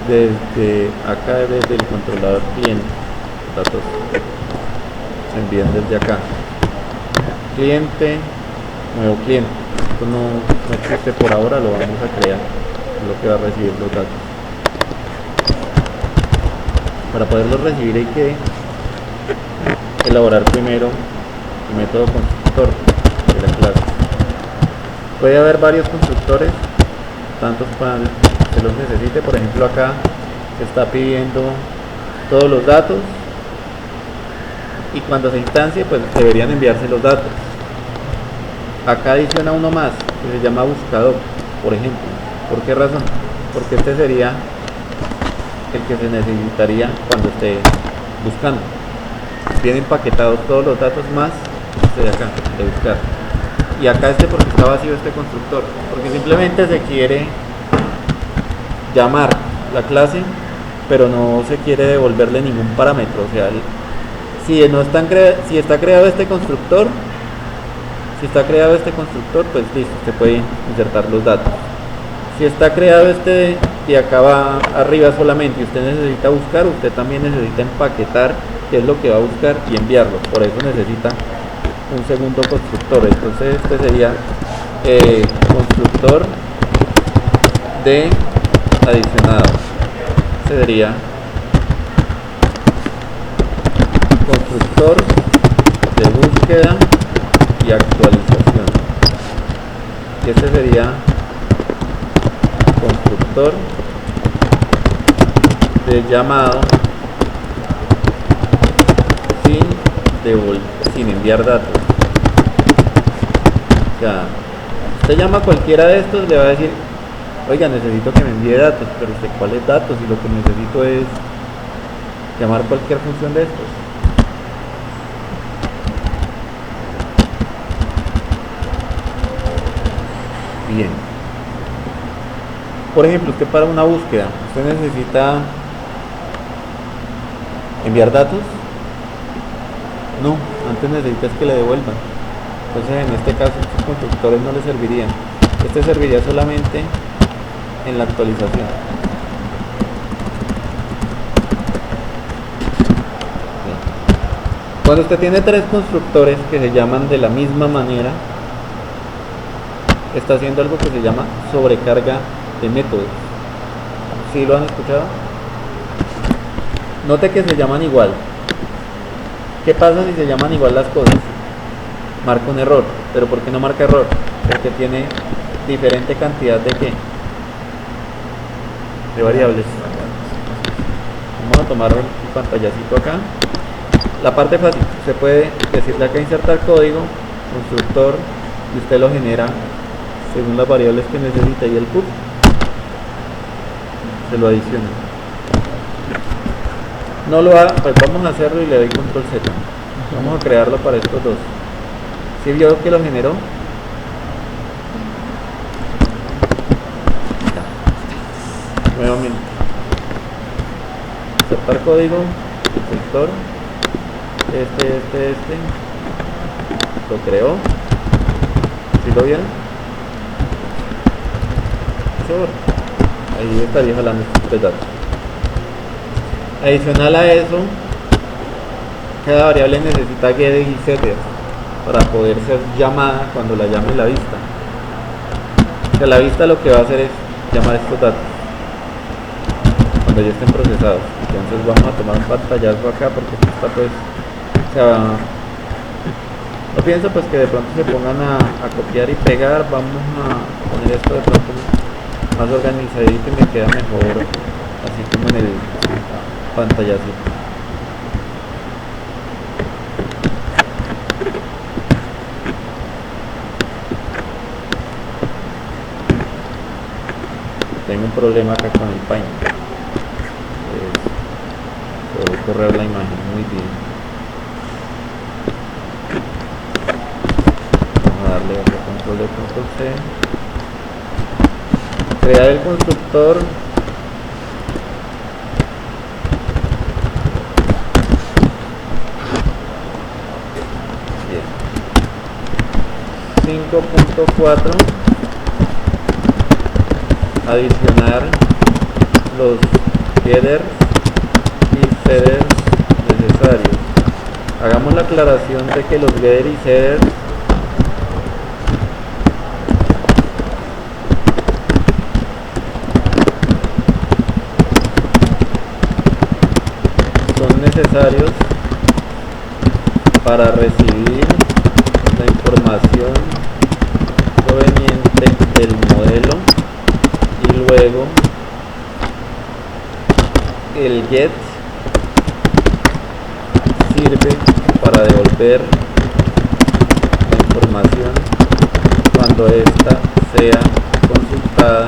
desde acá, desde el controlador cliente. Los datos se envían desde acá. Cliente, nuevo cliente. Esto no existe por ahora, lo vamos a crear, es lo que va a recibir los datos. Para poderlos recibir hay que elaborar primero el método constructor de la clase. Puede haber varios constructores, tantos para que los necesite. Por ejemplo, acá se está pidiendo todos los datos y cuando se instancie pues deberían enviarse los datos. Acá adiciona uno más que se llama buscador, por ejemplo. ¿Por qué razón? Porque este sería el que se necesitaría cuando esté buscando. Vienen empaquetados todos los datos más este de acá, de buscar. Y acá este porque está vacío este constructor, porque simplemente se quiere llamar la clase, pero no se quiere devolverle ningún parámetro. O sea, si está creado este constructor, pues listo, usted puede insertar los datos. Si está creado este de acá va arriba solamente y usted necesita buscar, usted también necesita empaquetar qué es lo que va a buscar y enviarlo. Por eso necesita un segundo constructor. Entonces este sería constructor de adicionado. Este sería constructor de búsqueda y actualización. Y este sería constructor de llamado sin enviar datos. O sea, usted llama a cualquiera de estos, le va a decir, oiga, necesito que me envíe datos, pero usted, ¿cuáles datos? Y lo que necesito es llamar cualquier función de estos. Bien. Por ejemplo, usted para una búsqueda, usted necesita enviar datos. No, antes necesitas que le devuelvan. Entonces en este caso estos constructores no le servirían. Este serviría solamente en la actualización. Cuando usted tiene tres constructores que se llaman de la misma manera, está haciendo algo que se llama sobrecarga de métodos. ¿Sí lo han escuchado? Note que se llaman igual. ¿Qué pasa si se llaman igual las cosas? Marca un error. ¿Pero por qué no marca error? Porque tiene diferente cantidad de ¿qué? de variables. Vamos a tomar el pantallacito acá. La parte fácil, se puede decirle acá insertar código, constructor, y usted lo genera según las variables que necesita y el pub se lo adiciona. No lo haga, pues vamos a hacerlo y le doy control Z. Vamos a crearlo para estos dos. ¿Sí vio que lo generó? Nuevamente. Insertar código, constructor. Este. Lo creó. ¿Sí lo vieron? Ahí estaría jalando estos tres datos. Adicional a eso, cada variable necesita get y setter para poder ser llamada cuando la llame la vista. O sea, la vista lo que va a hacer es llamar estos datos cuando ya estén procesados. Entonces vamos a tomar un pantallazo acá porque esta pues, o sea, no pienso pues que de pronto se pongan a copiar y pegar. Vamos a poner esto de pronto más organizadito y me queda mejor así como en el pantallazo. Tengo un problema acá con el Paint. Puedo correr la imagen muy bien. Vamos a darle otro control de control C. Crear el constructor. Bien. 5.4. Adicionar los getters y setters necesarios. Hagamos la aclaración de que los getters y setters son necesarios para recibir la información proveniente del modelo. Luego el get sirve para devolver la información cuando ésta sea consultada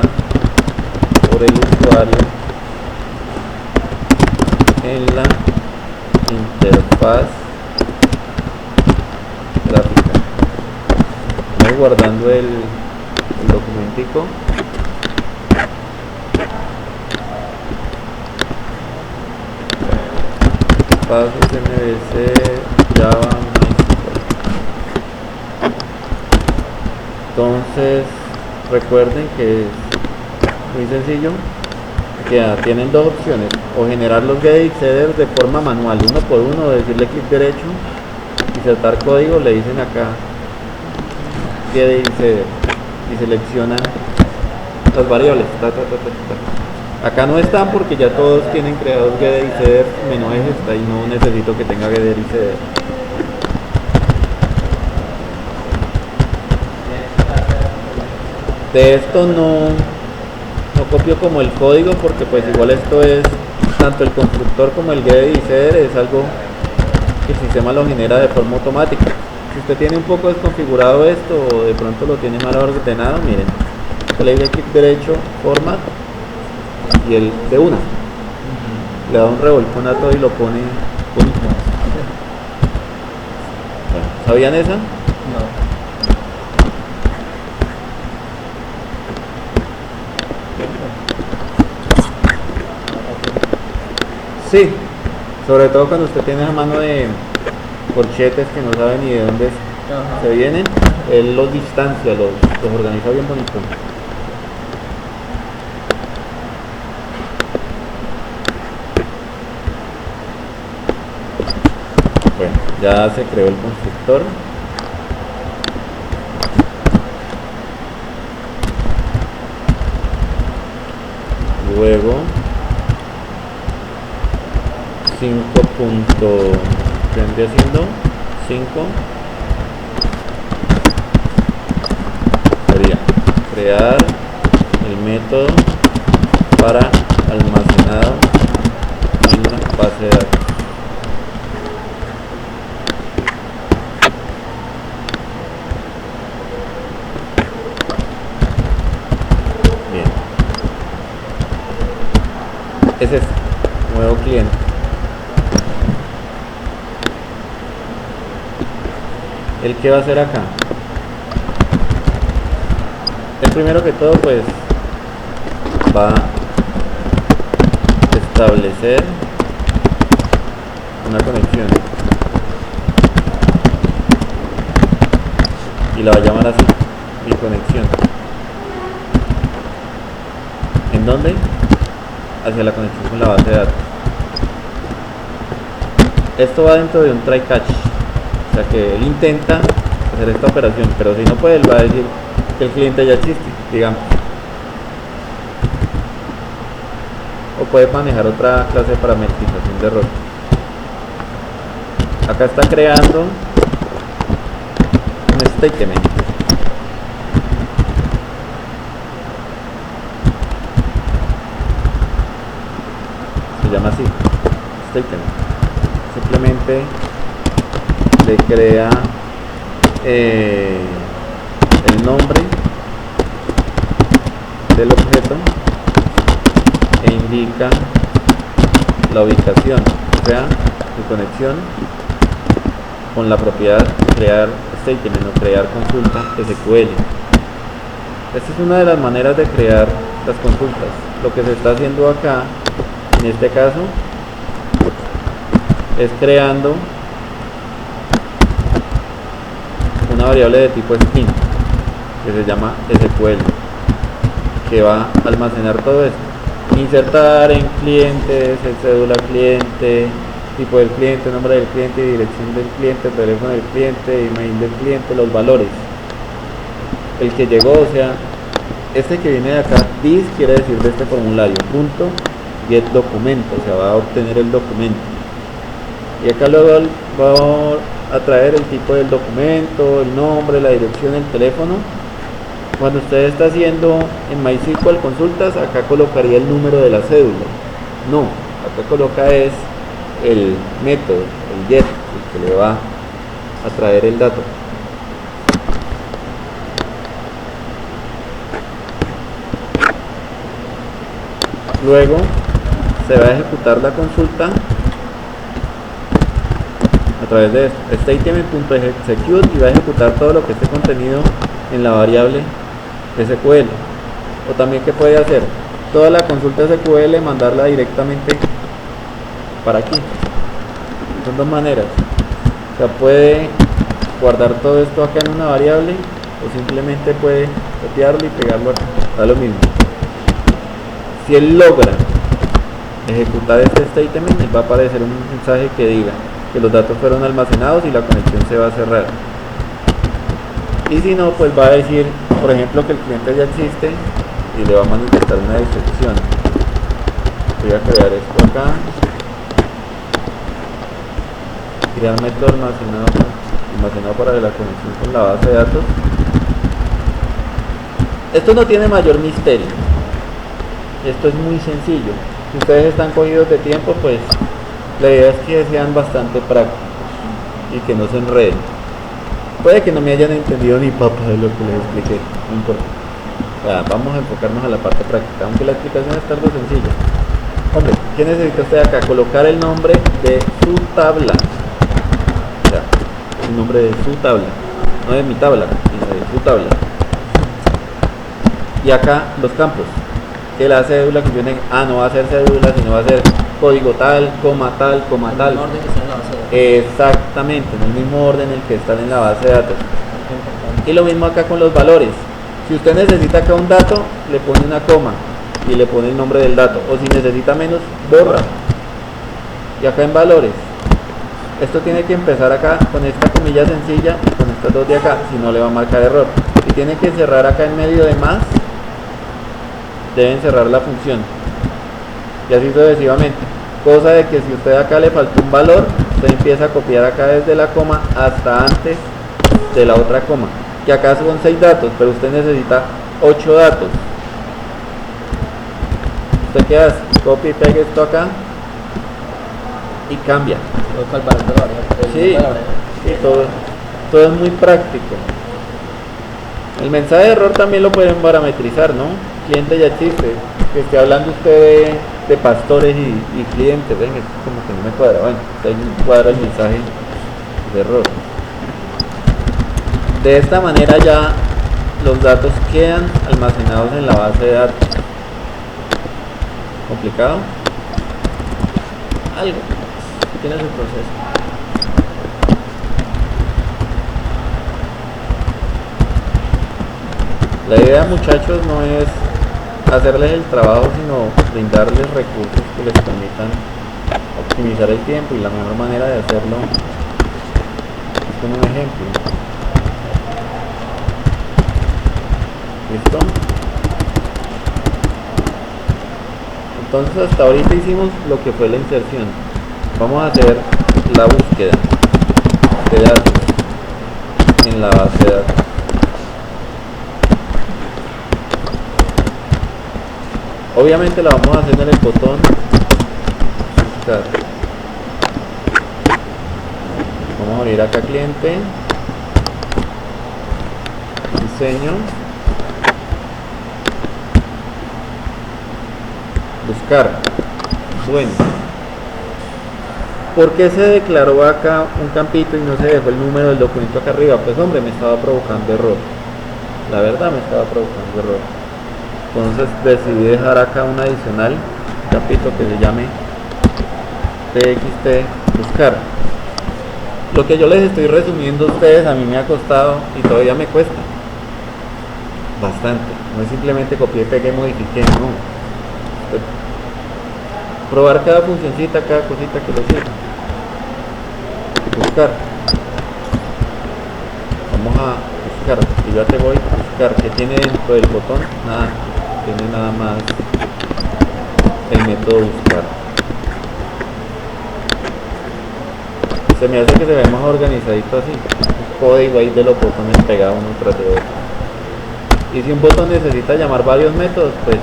por el usuario en la interfaz gráfica. Voy guardando el documentico. Pasos MVC, Java, MySQL. Entonces, recuerden que es muy sencillo, que ya tienen dos opciones, o generar los get y setters de forma manual, uno por uno, decirle clic derecho, insertar código, le dicen acá get y setter, y seleccionan las variables. Acá no están porque ya todos tienen creados getter y setter, menos esta, y no necesito que tenga getter y setter. De esto no copio como el código porque pues igual esto es tanto el constructor como el getter y setter, es algo que el sistema lo genera de forma automática. Si usted tiene un poco desconfigurado esto o de pronto lo tiene mal ordenado, miren, le doy clic derecho, format, y el de una le da un revolcón a todo y lo pone bonito. Bueno, ¿sabían esa? No. Sí, sobre todo cuando usted tiene a mano de corchetes que no sabe ni de dónde se vienen, él los distancia, los organiza bien bonito. Bueno, ya se creó el constructor. Luego 5. ¿Qué vendría siendo? 5 sería crear el método para almacenado en la base de datos. Bien, ese es nuevo cliente. ¿El qué va a hacer acá? El primero que todo pues va a establecer una conexión y la va a llamar así, mi conexión. ¿En dónde? Hacia la conexión con la base de datos. Esto va dentro de un try catch, o sea que él intenta hacer esta operación, pero si no puede, él va a decir que el cliente ya existe, digamos. O puede manejar otra clase de parametrización de error. Acá está creando un statement. Se llama así, statement. Simplemente le crea el nombre del objeto e indica la ubicación, o sea, su conexión con la propiedad de crear statement o crear consulta SQL. Esta es una de las maneras de crear las consultas. Lo que se está haciendo acá, en este caso, es creando una variable de tipo string que se llama SQL, que va a almacenar todo esto. Insertar en clientes, el cédula cliente, tipo del cliente, nombre del cliente, dirección del cliente, teléfono del cliente, email del cliente, los valores. El que llegó, o sea, este que viene de acá, this quiere decir de este formulario, punto, get documento, o sea, va a obtener el documento. Y acá luego va a traer el tipo del documento, el nombre, la dirección, el teléfono. Cuando usted está haciendo en MySQL consultas, acá colocaría el número de la cédula. No, acá coloca es el método, el get, el que le va a traer el dato. Luego se va a ejecutar la consulta a través de statement.execute y va a ejecutar todo lo que esté contenido en la variable SQL. O también, ¿qué puede hacer? Toda la consulta SQL mandarla directamente para aquí. Son dos maneras. O sea, puede guardar todo esto acá en una variable o simplemente puede copiarlo y pegarlo acá. Da lo mismo. Si él logra ejecutar este statement, va a aparecer un mensaje que diga que los datos fueron almacenados y la conexión se va a cerrar. Y si no, pues va a decir, por ejemplo, que el cliente ya existe y le va a manifestar una excepción. Voy a crear esto acá, crear método almacenado para la conexión con la base de datos. Esto no tiene mayor misterio, esto es muy sencillo. Si ustedes están cogidos de tiempo, pues la idea es que sean bastante prácticos y que no se enreden. Puede que no me hayan entendido ni papa de lo que les expliqué, no importa. O sea, vamos a enfocarnos a la parte práctica, aunque la explicación está algo sencilla. Hombre, ¿qué necesita usted acá? Colocar el nombre de su tabla. O sea, el nombre de su tabla, no de mi tabla, sino de su tabla. Y acá los campos, que la cédula que viene, no va a ser cédula, sino va a ser código tal, coma tal, coma tal. En el orden que está en la base de datos. Exactamente, en el mismo orden en el que están en la base de datos. Y lo mismo acá con los valores. Si usted necesita acá un dato, le pone una coma y le pone el nombre del dato. O si necesita menos, borra. Y acá en valores, esto tiene que empezar acá con esta comilla sencilla y con estas dos de acá, si no le va a marcar error. Si tiene que cerrar acá en medio de más, deben cerrar la función. Y así sucesivamente. Cosa de que si usted acá le faltó un valor, usted empieza a copiar acá desde la coma hasta antes de la otra coma. Que acá son 6 datos, pero usted necesita 8 datos. ¿Usted qué hace? Copia y pega esto acá y cambia. Coloca el valor de la variable. Sí, sí, todo es muy práctico. El mensaje de error también lo pueden parametrizar, ¿no? Cliente ya existe. Que esté hablando usted de pastores y clientes, ven, es como que no me cuadra. Bueno, ahí me cuadra el mensaje de error. De esta manera ya los datos quedan almacenados en la base de datos. ¿Complicado? Algo. Tiene su proceso. La idea, muchachos, no es hacerles el trabajo, sino brindarles recursos que les permitan optimizar el tiempo, y la mejor manera de hacerlo es con un ejemplo. ¿Listo? Entonces hasta ahorita hicimos lo que fue la inserción. Vamos a hacer la búsqueda de datos en la base de datos. Obviamente la vamos a hacer en el botón buscar. Vamos a abrir acá cliente, diseño, buscar. Bueno, ¿por qué se declaró acá un campito y no se dejó el número del documento acá arriba? Pues hombre, me estaba provocando error. La verdad me estaba provocando error. Entonces decidí dejar acá un adicional, un campito que se llame txt buscar. Lo que yo les estoy resumiendo a ustedes, a mí me ha costado y todavía me cuesta bastante. No es simplemente copié, pegué, modifiqué, no. Probar cada funcioncita, cada cosita que lo sirva. Buscar. Vamos a buscar. Y ya te voy a buscar. ¿Qué tiene dentro del botón? Nada. Tiene nada más el método buscar. Se me hace que se ve más organizadito así. Un código ahí de los botones pegados uno tras de otro. Y si un botón necesita llamar varios métodos, pues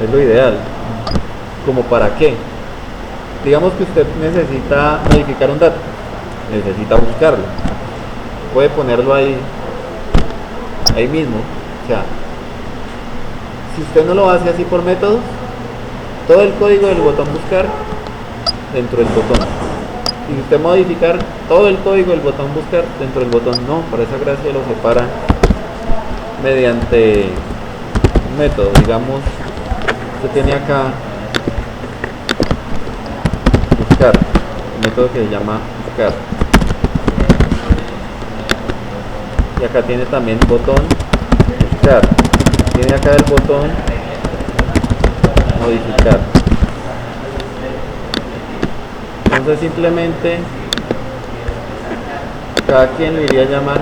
es lo ideal. ¿Como para qué? Digamos que usted necesita modificar un dato, necesita buscarlo, puede ponerlo ahí mismo. O sea, si usted no lo hace así por métodos, todo el código del botón buscar dentro del botón, y si usted modificar todo el código del botón buscar dentro del botón, no, por esa gracia lo separa mediante un método. Digamos, usted tiene acá buscar, un método que se llama buscar, y acá tiene también botón buscar, tiene acá el botón modificar. Entonces simplemente cada quien lo iría a llamar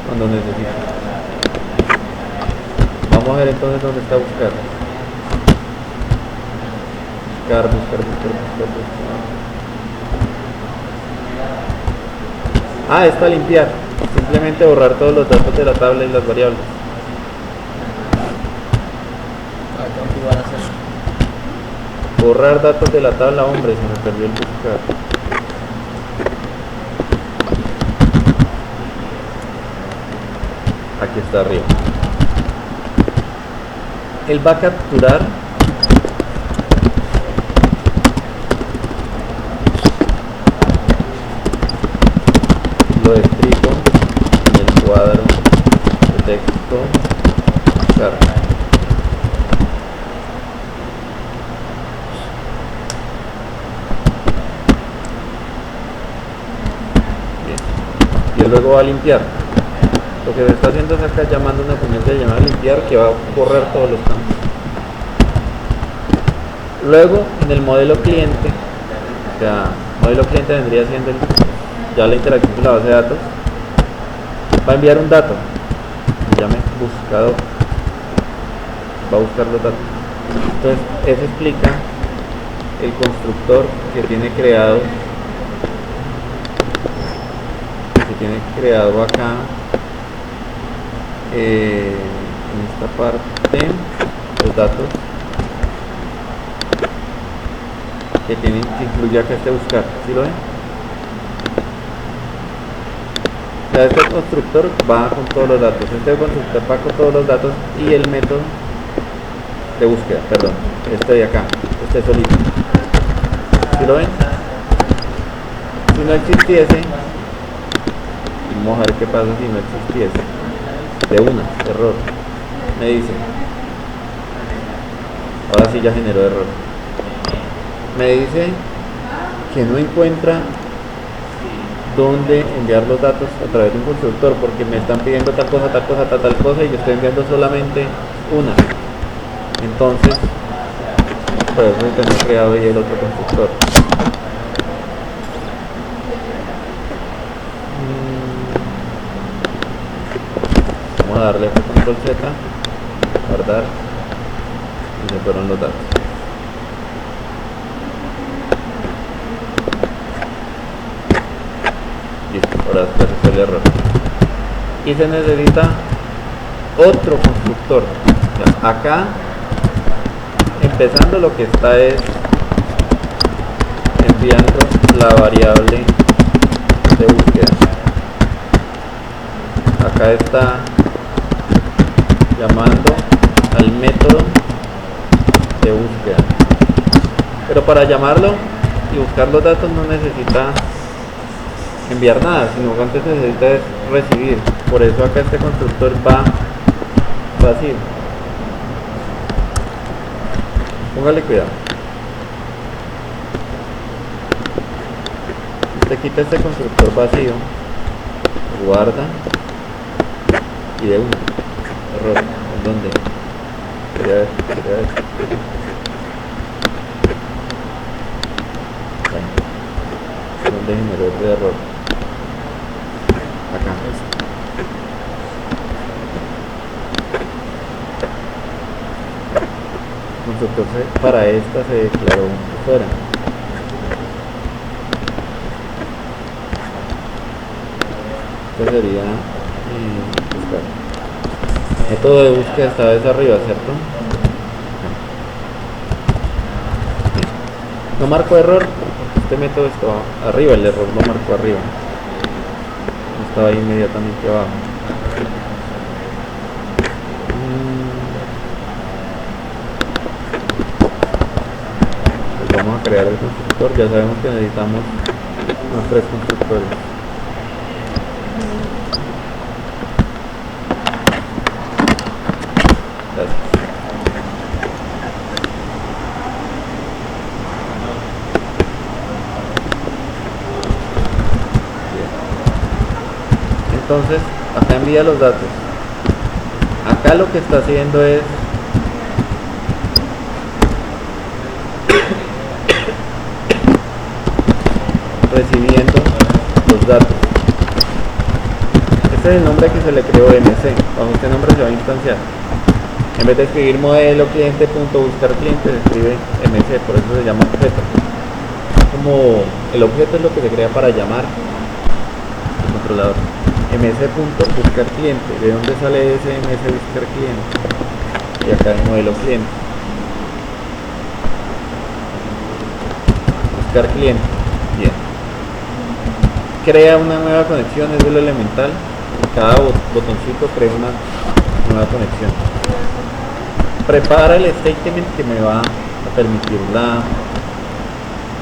cuando necesite. Vamos a ver entonces dónde está buscar. Buscar. Ah, es para limpiar. Simplemente borrar todos los datos de la tabla y las variables. Tengo que igual hacer. Borrar datos de la tabla, hombre, se me perdió el buscar. Aquí está arriba. Él va a capturar lo escrito en el cuadro de texto buscar. Bien. Y él luego va a limpiar. Lo que se está haciendo es acá llamando una función que se llama limpiar, que va a borrar todos los campos. Luego en el modelo cliente, o sea, modelo cliente vendría siendo ya la interacción con la base de datos, va a enviar un dato, se llame buscador, va a buscar los datos. Entonces eso explica el constructor que tiene creado acá en esta parte. los datos que tienen, que incluye acá este buscar, ¿sí lo ven? O sea, este constructor va con todos los datos, este constructor va con todos los datos y el método de búsqueda, perdón, este de acá, este solito, ¿sí lo ven? Si no existiese, vamos a ver qué pasa si no existiese, de una, error, me dice, ahora sí ya generó error, me dice que no encuentra dónde enviar los datos a través de un constructor porque me están pidiendo tal cosa, tal cosa y yo estoy enviando solamente una. Entonces, por eso tengo creado ahí el otro constructor. Vamos a darle control Z, guardar y se fueron los datos. Listo, ahora se fue el error. Y se necesita otro constructor. Ya, acá, empezando, lo que está es enviando la variable de búsqueda. Acá está llamando al método de búsqueda. Pero para llamarlo y buscar los datos no necesita enviar nada, sino que antes necesita es recibir. Por eso acá este constructor va vacío. Póngale cuidado. Usted quita este constructor vacío, guarda y de uno. Error. ¿En dónde? Quería ver. Bueno. ¿Dónde generó el error? Acá. Constructor para esta se declaró fuera. Este sería buscar. El método de búsqueda está desde arriba, ¿cierto? No marco error, este método está arriba, el error lo marcó arriba. Estaba ahí inmediatamente abajo. Pues vamos a crear el constructor. Ya sabemos que necesitamos unos 3 constructores. Gracias. Entonces, acá envía los datos. Acá lo que está haciendo es recibiendo los datos. Este es el nombre que se le creó MC. Bajo este nombre se va a instanciar. En vez de escribir modelo cliente punto buscar cliente, se escribe MC, por eso se llama objeto. Como el objeto es lo que se crea para llamar al controlador. ms.buscar cliente, ¿de dónde sale ese ms buscar cliente? Y acá el modelo cliente, buscar cliente, bien, crea una nueva conexión, es de lo elemental, cada botoncito crea una nueva conexión, prepara el statement que me va a permitir la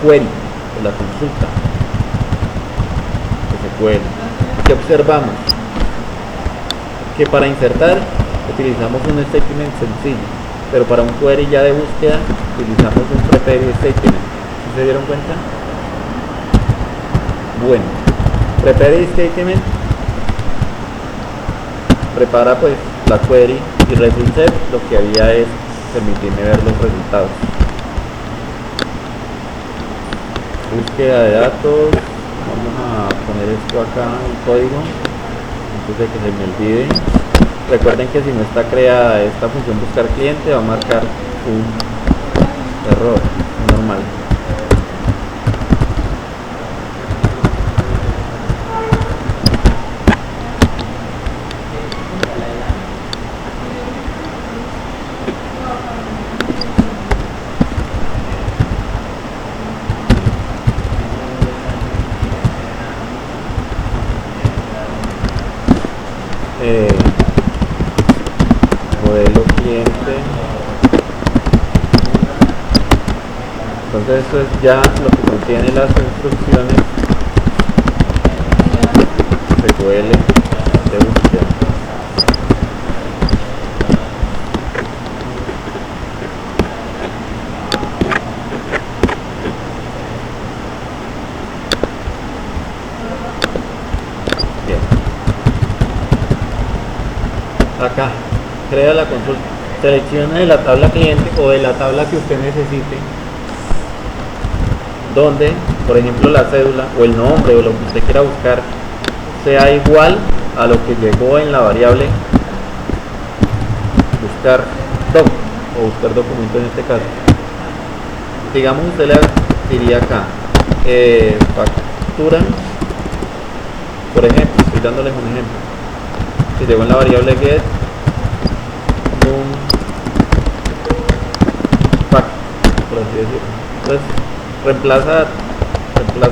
query o la consulta que se query. ¿Qué observamos? Que para insertar utilizamos un statement sencillo, pero para un query ya de búsqueda utilizamos un prepare statement. ¿Sí se dieron cuenta? Bueno, prepare statement prepara pues la query y result set lo que haría es permitirme ver los resultados. Búsqueda de datos. Vamos a poner esto acá, el código, antes de que se me olvide. Recuerden que si no está creada esta función buscar cliente, va a marcar un error normal. eh, modelo cliente. Entonces eso es ya lo que contiene las instrucciones SQL de búsqueda. Bien. Acá, crea la consulta. Selecciona de la tabla cliente o de la tabla que usted necesite, donde, por ejemplo, la cédula o el nombre o lo que usted quiera buscar sea igual a lo que llegó en la variable buscar doc o buscar documento en este caso. Digamos, usted le diría acá factura, por ejemplo, estoy dándoles un ejemplo, que llegó en la variable get fact, por así decirlo. Entonces reemplaza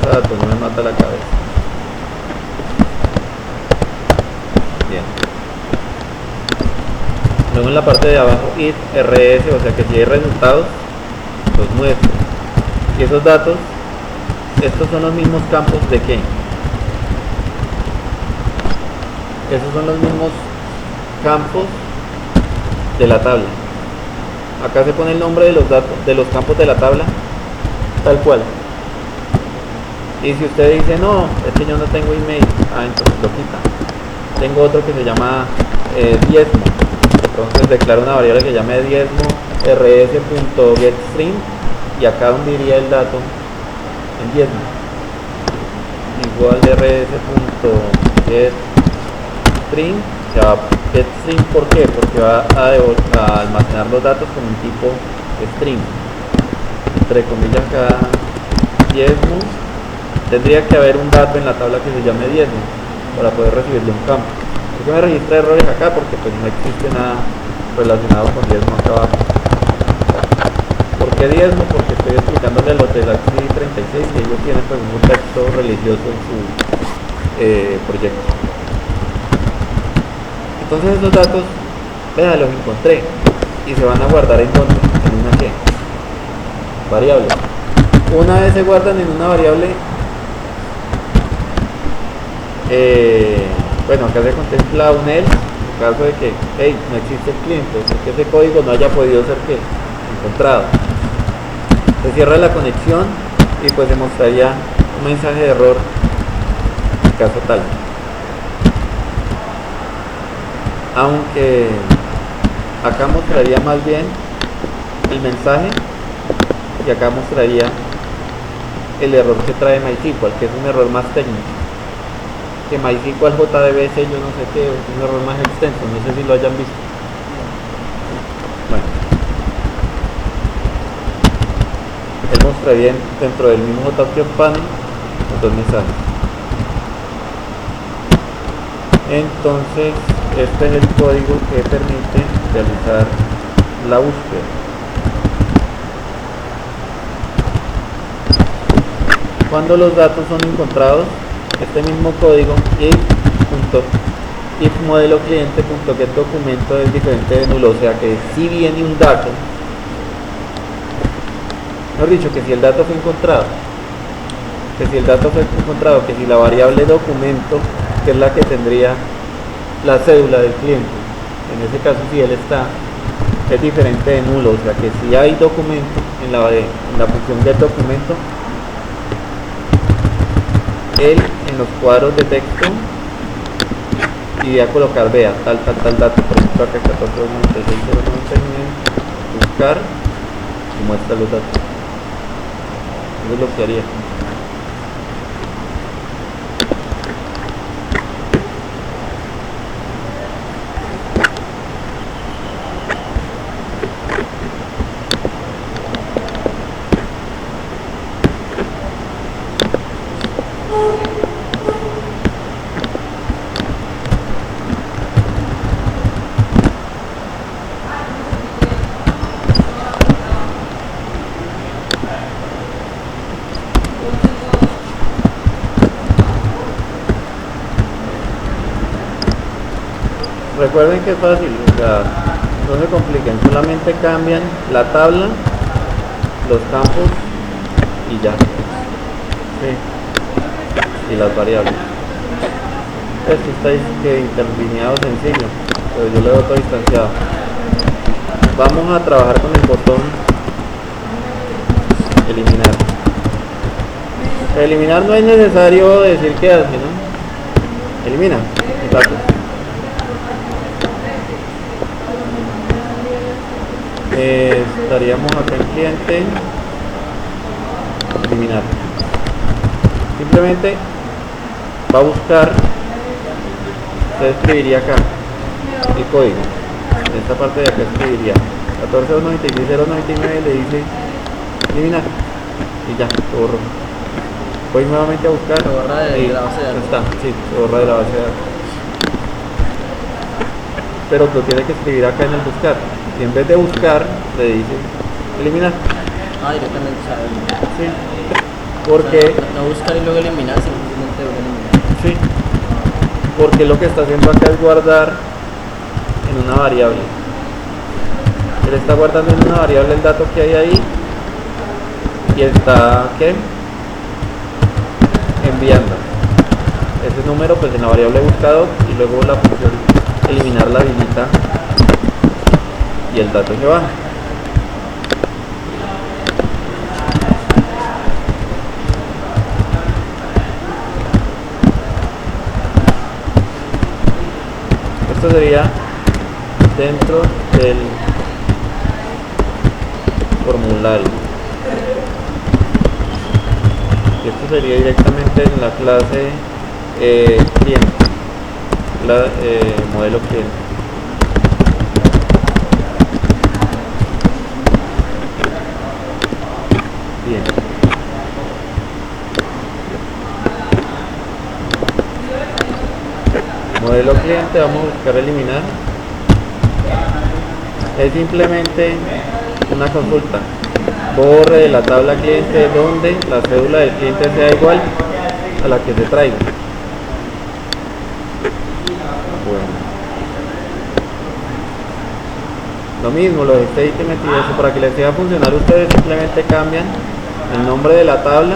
datos, no me mata la cabeza. Bien. Luego en la parte de abajo it rs, o sea que si hay resultados los muestra. Y esos datos, estos son los mismos campos de qué. Esos son los mismos campos de la tabla. Acá se pone el nombre de los datos de los campos de la tabla tal cual. Y si usted dice no, es que yo no tengo email, entonces lo quita. Tengo otro que se llama diezmo, entonces declaro una variable que llame diezmo rs.getString y acá donde iría el dato en diezmo igual de rs.getString. Se va a getString, ¿por qué? Porque va a almacenar los datos con un tipo string, entre comillas acá diezmo. Tendría que haber un dato en la tabla que se llame diezmo para poder recibirle un campo. ¿Por qué me registra errores acá? Porque pues no existe nada relacionado con diezmo acá abajo. ¿Por qué diezmo? Porque estoy explicándole a los del AXI 36 que ellos tienen pues un texto religioso en su proyecto. Entonces esos datos, vean, los encontré y se van a guardar en dónde, en una ¿qué? Variable. Una vez se guardan en una variable, bueno, acá se contempla un else en caso de que no existe el cliente, o sea, que ese código no haya podido ser encontrado. Se cierra la conexión y pues se mostraría un mensaje de error en caso tal. Aunque acá mostraría más bien el mensaje y acá mostraría el error que trae MySQL, que es un error más técnico. Que MySQL JDBC, yo no sé qué, es un error más extenso, no sé si lo hayan visto. Bueno, él mostraría dentro del mismo JavaScript panel los dos mensajes. Entonces, este es el código que permite realizar la búsqueda. Cuando los datos son encontrados, este mismo código if modelo cliente.get documento es diferente de nulo, o sea que si viene un dato, mejor dicho, que si el dato fue encontrado, que si la variable documento, que es la que tendría la cédula del cliente, en ese caso si él está, es diferente de nulo, o sea que si hay documento en la función get documento, él en los cuadros de texto iría a colocar, vea, tal dato, por ejemplo acá 14.96.099, buscar y muestra los datos. Eso es lo que haría. Recuerden que es fácil, o sea, no se compliquen, solamente cambian la tabla, los campos y ya. Sí. Y las variables. Esto está que interlineado sencillo, pero yo lo veo todo distanciado. Vamos a trabajar con el botón eliminar. Eliminar no es necesario decir qué hace, ¿no? Elimina. Exacto. Estaríamos acá en cliente, eliminar. Simplemente va a buscar, se escribiría acá el código. En esta parte de acá escribiría 14.096.099, le dice eliminar y ya, lo borro. Voy nuevamente a buscar. Se borra de la base de datos. Está, sí, se borra de la base de datos. Pero lo tiene que escribir acá en el buscar. Y en vez de buscar, le dice eliminar. Ah, directamente, o sea, Sí. Porque. o sea, no buscar y luego eliminar, simplemente eliminar. Sí. Porque lo que está haciendo acá es guardar en una variable. Él está guardando en una variable el dato que hay ahí. Y está, ¿qué? Enviando ese número pues en la variable buscado, y luego la función eliminar la habilita y el dato se va. Esto sería dentro del formulario. Y esto sería directamente en la clase cliente, modelo cliente. Bien. Modelo cliente, vamos a buscar eliminar. Es simplemente una consulta. Borre de la tabla cliente donde la cédula del cliente sea igual a la que se traiga. Bueno. Lo mismo, los statements y eso, para que les siga a funcionar, ustedes simplemente cambian el nombre de la tabla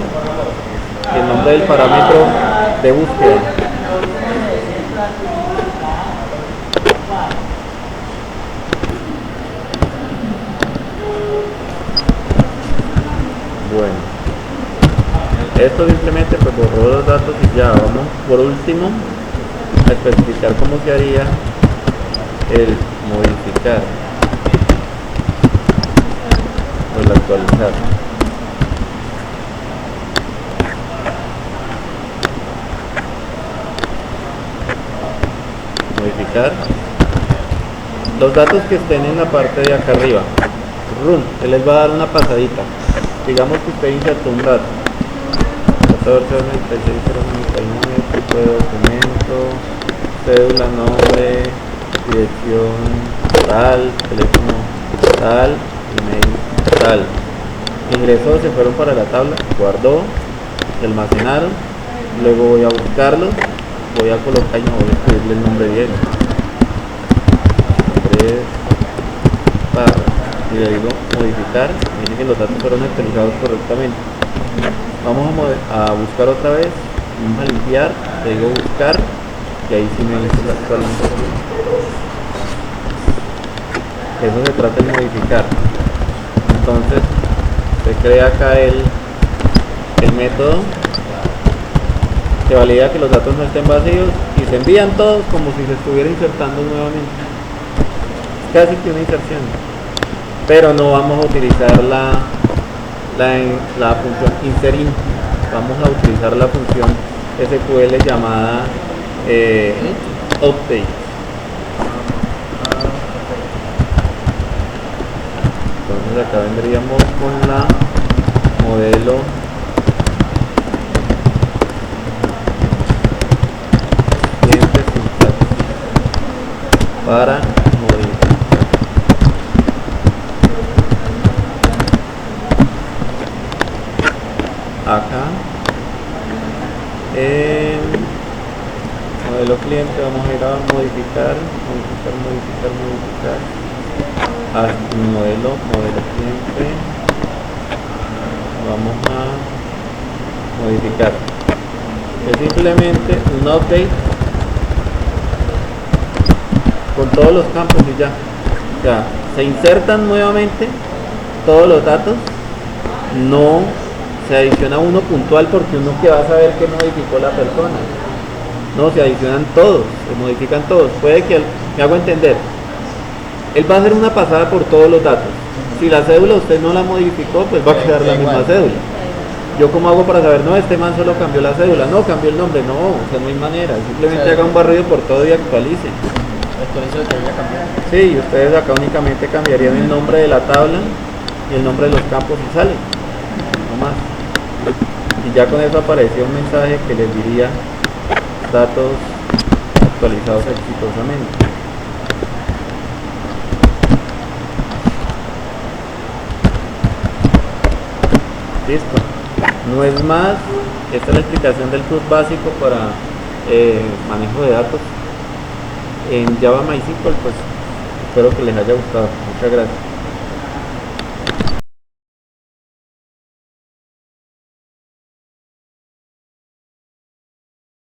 y el nombre del parámetro de búsqueda. Bueno, esto simplemente pues borró los datos y ya. Vamos por último a especificar cómo se haría el modificar o el actualizar. Modificar los datos que estén en la parte de acá arriba. Run, él les va a dar una pasadita. Digamos que usted insertó un dato 14.96.099, tipo de documento, cédula, nombre, dirección tal, teléfono tal, email tal. Ingresó, se fueron para la tabla, guardó, se almacenaron. Luego voy a buscarlos, voy a colocar y no voy a escribirle el nombre bien. 3 barras. Y le digo modificar, me dice que los datos fueron actualizados correctamente. Vamos a buscar otra vez, vamos a limpiar, le digo buscar, y ahí sí me dice la actualización. Eso se trata de modificar. Entonces se crea acá el método que valida que los datos no estén vacíos y se envían todos como si se estuviera insertando nuevamente. Casi que una inserción. Pero no vamos a utilizar la función inserin, vamos a utilizar la función SQL llamada update. Entonces acá vendríamos con la modelo cliente sintax para modificar. Acá en modelo cliente, vamos a ir a modificar, al modelo cliente, vamos a modificar. Es simplemente un update con todos los campos y ya. O sea, se insertan nuevamente todos los datos, no se adiciona uno puntual porque uno que va a saber que modificó la persona. No, se adicionan todos, se modifican todos. Puede que, me hago entender, él va a hacer una pasada por todos los datos. Si la cédula usted no la modificó, pues va a quedar la misma cédula. Yo como hago para saber, no, este man solo cambió la cédula, no, cambió el nombre, no, o sea, no hay manera, simplemente haga un barrido por todo y actualice. Actualizo lo que haya cambiado. Sí, y ustedes acá únicamente cambiarían el nombre de la tabla y el nombre de los campos y sale, no más. Y ya con eso aparecía un mensaje que les diría datos actualizados exitosamente. Listo. No es más, esta es la explicación del CRUD básico para manejo de datos en Java MySQL. Pues espero que les haya gustado. Muchas gracias.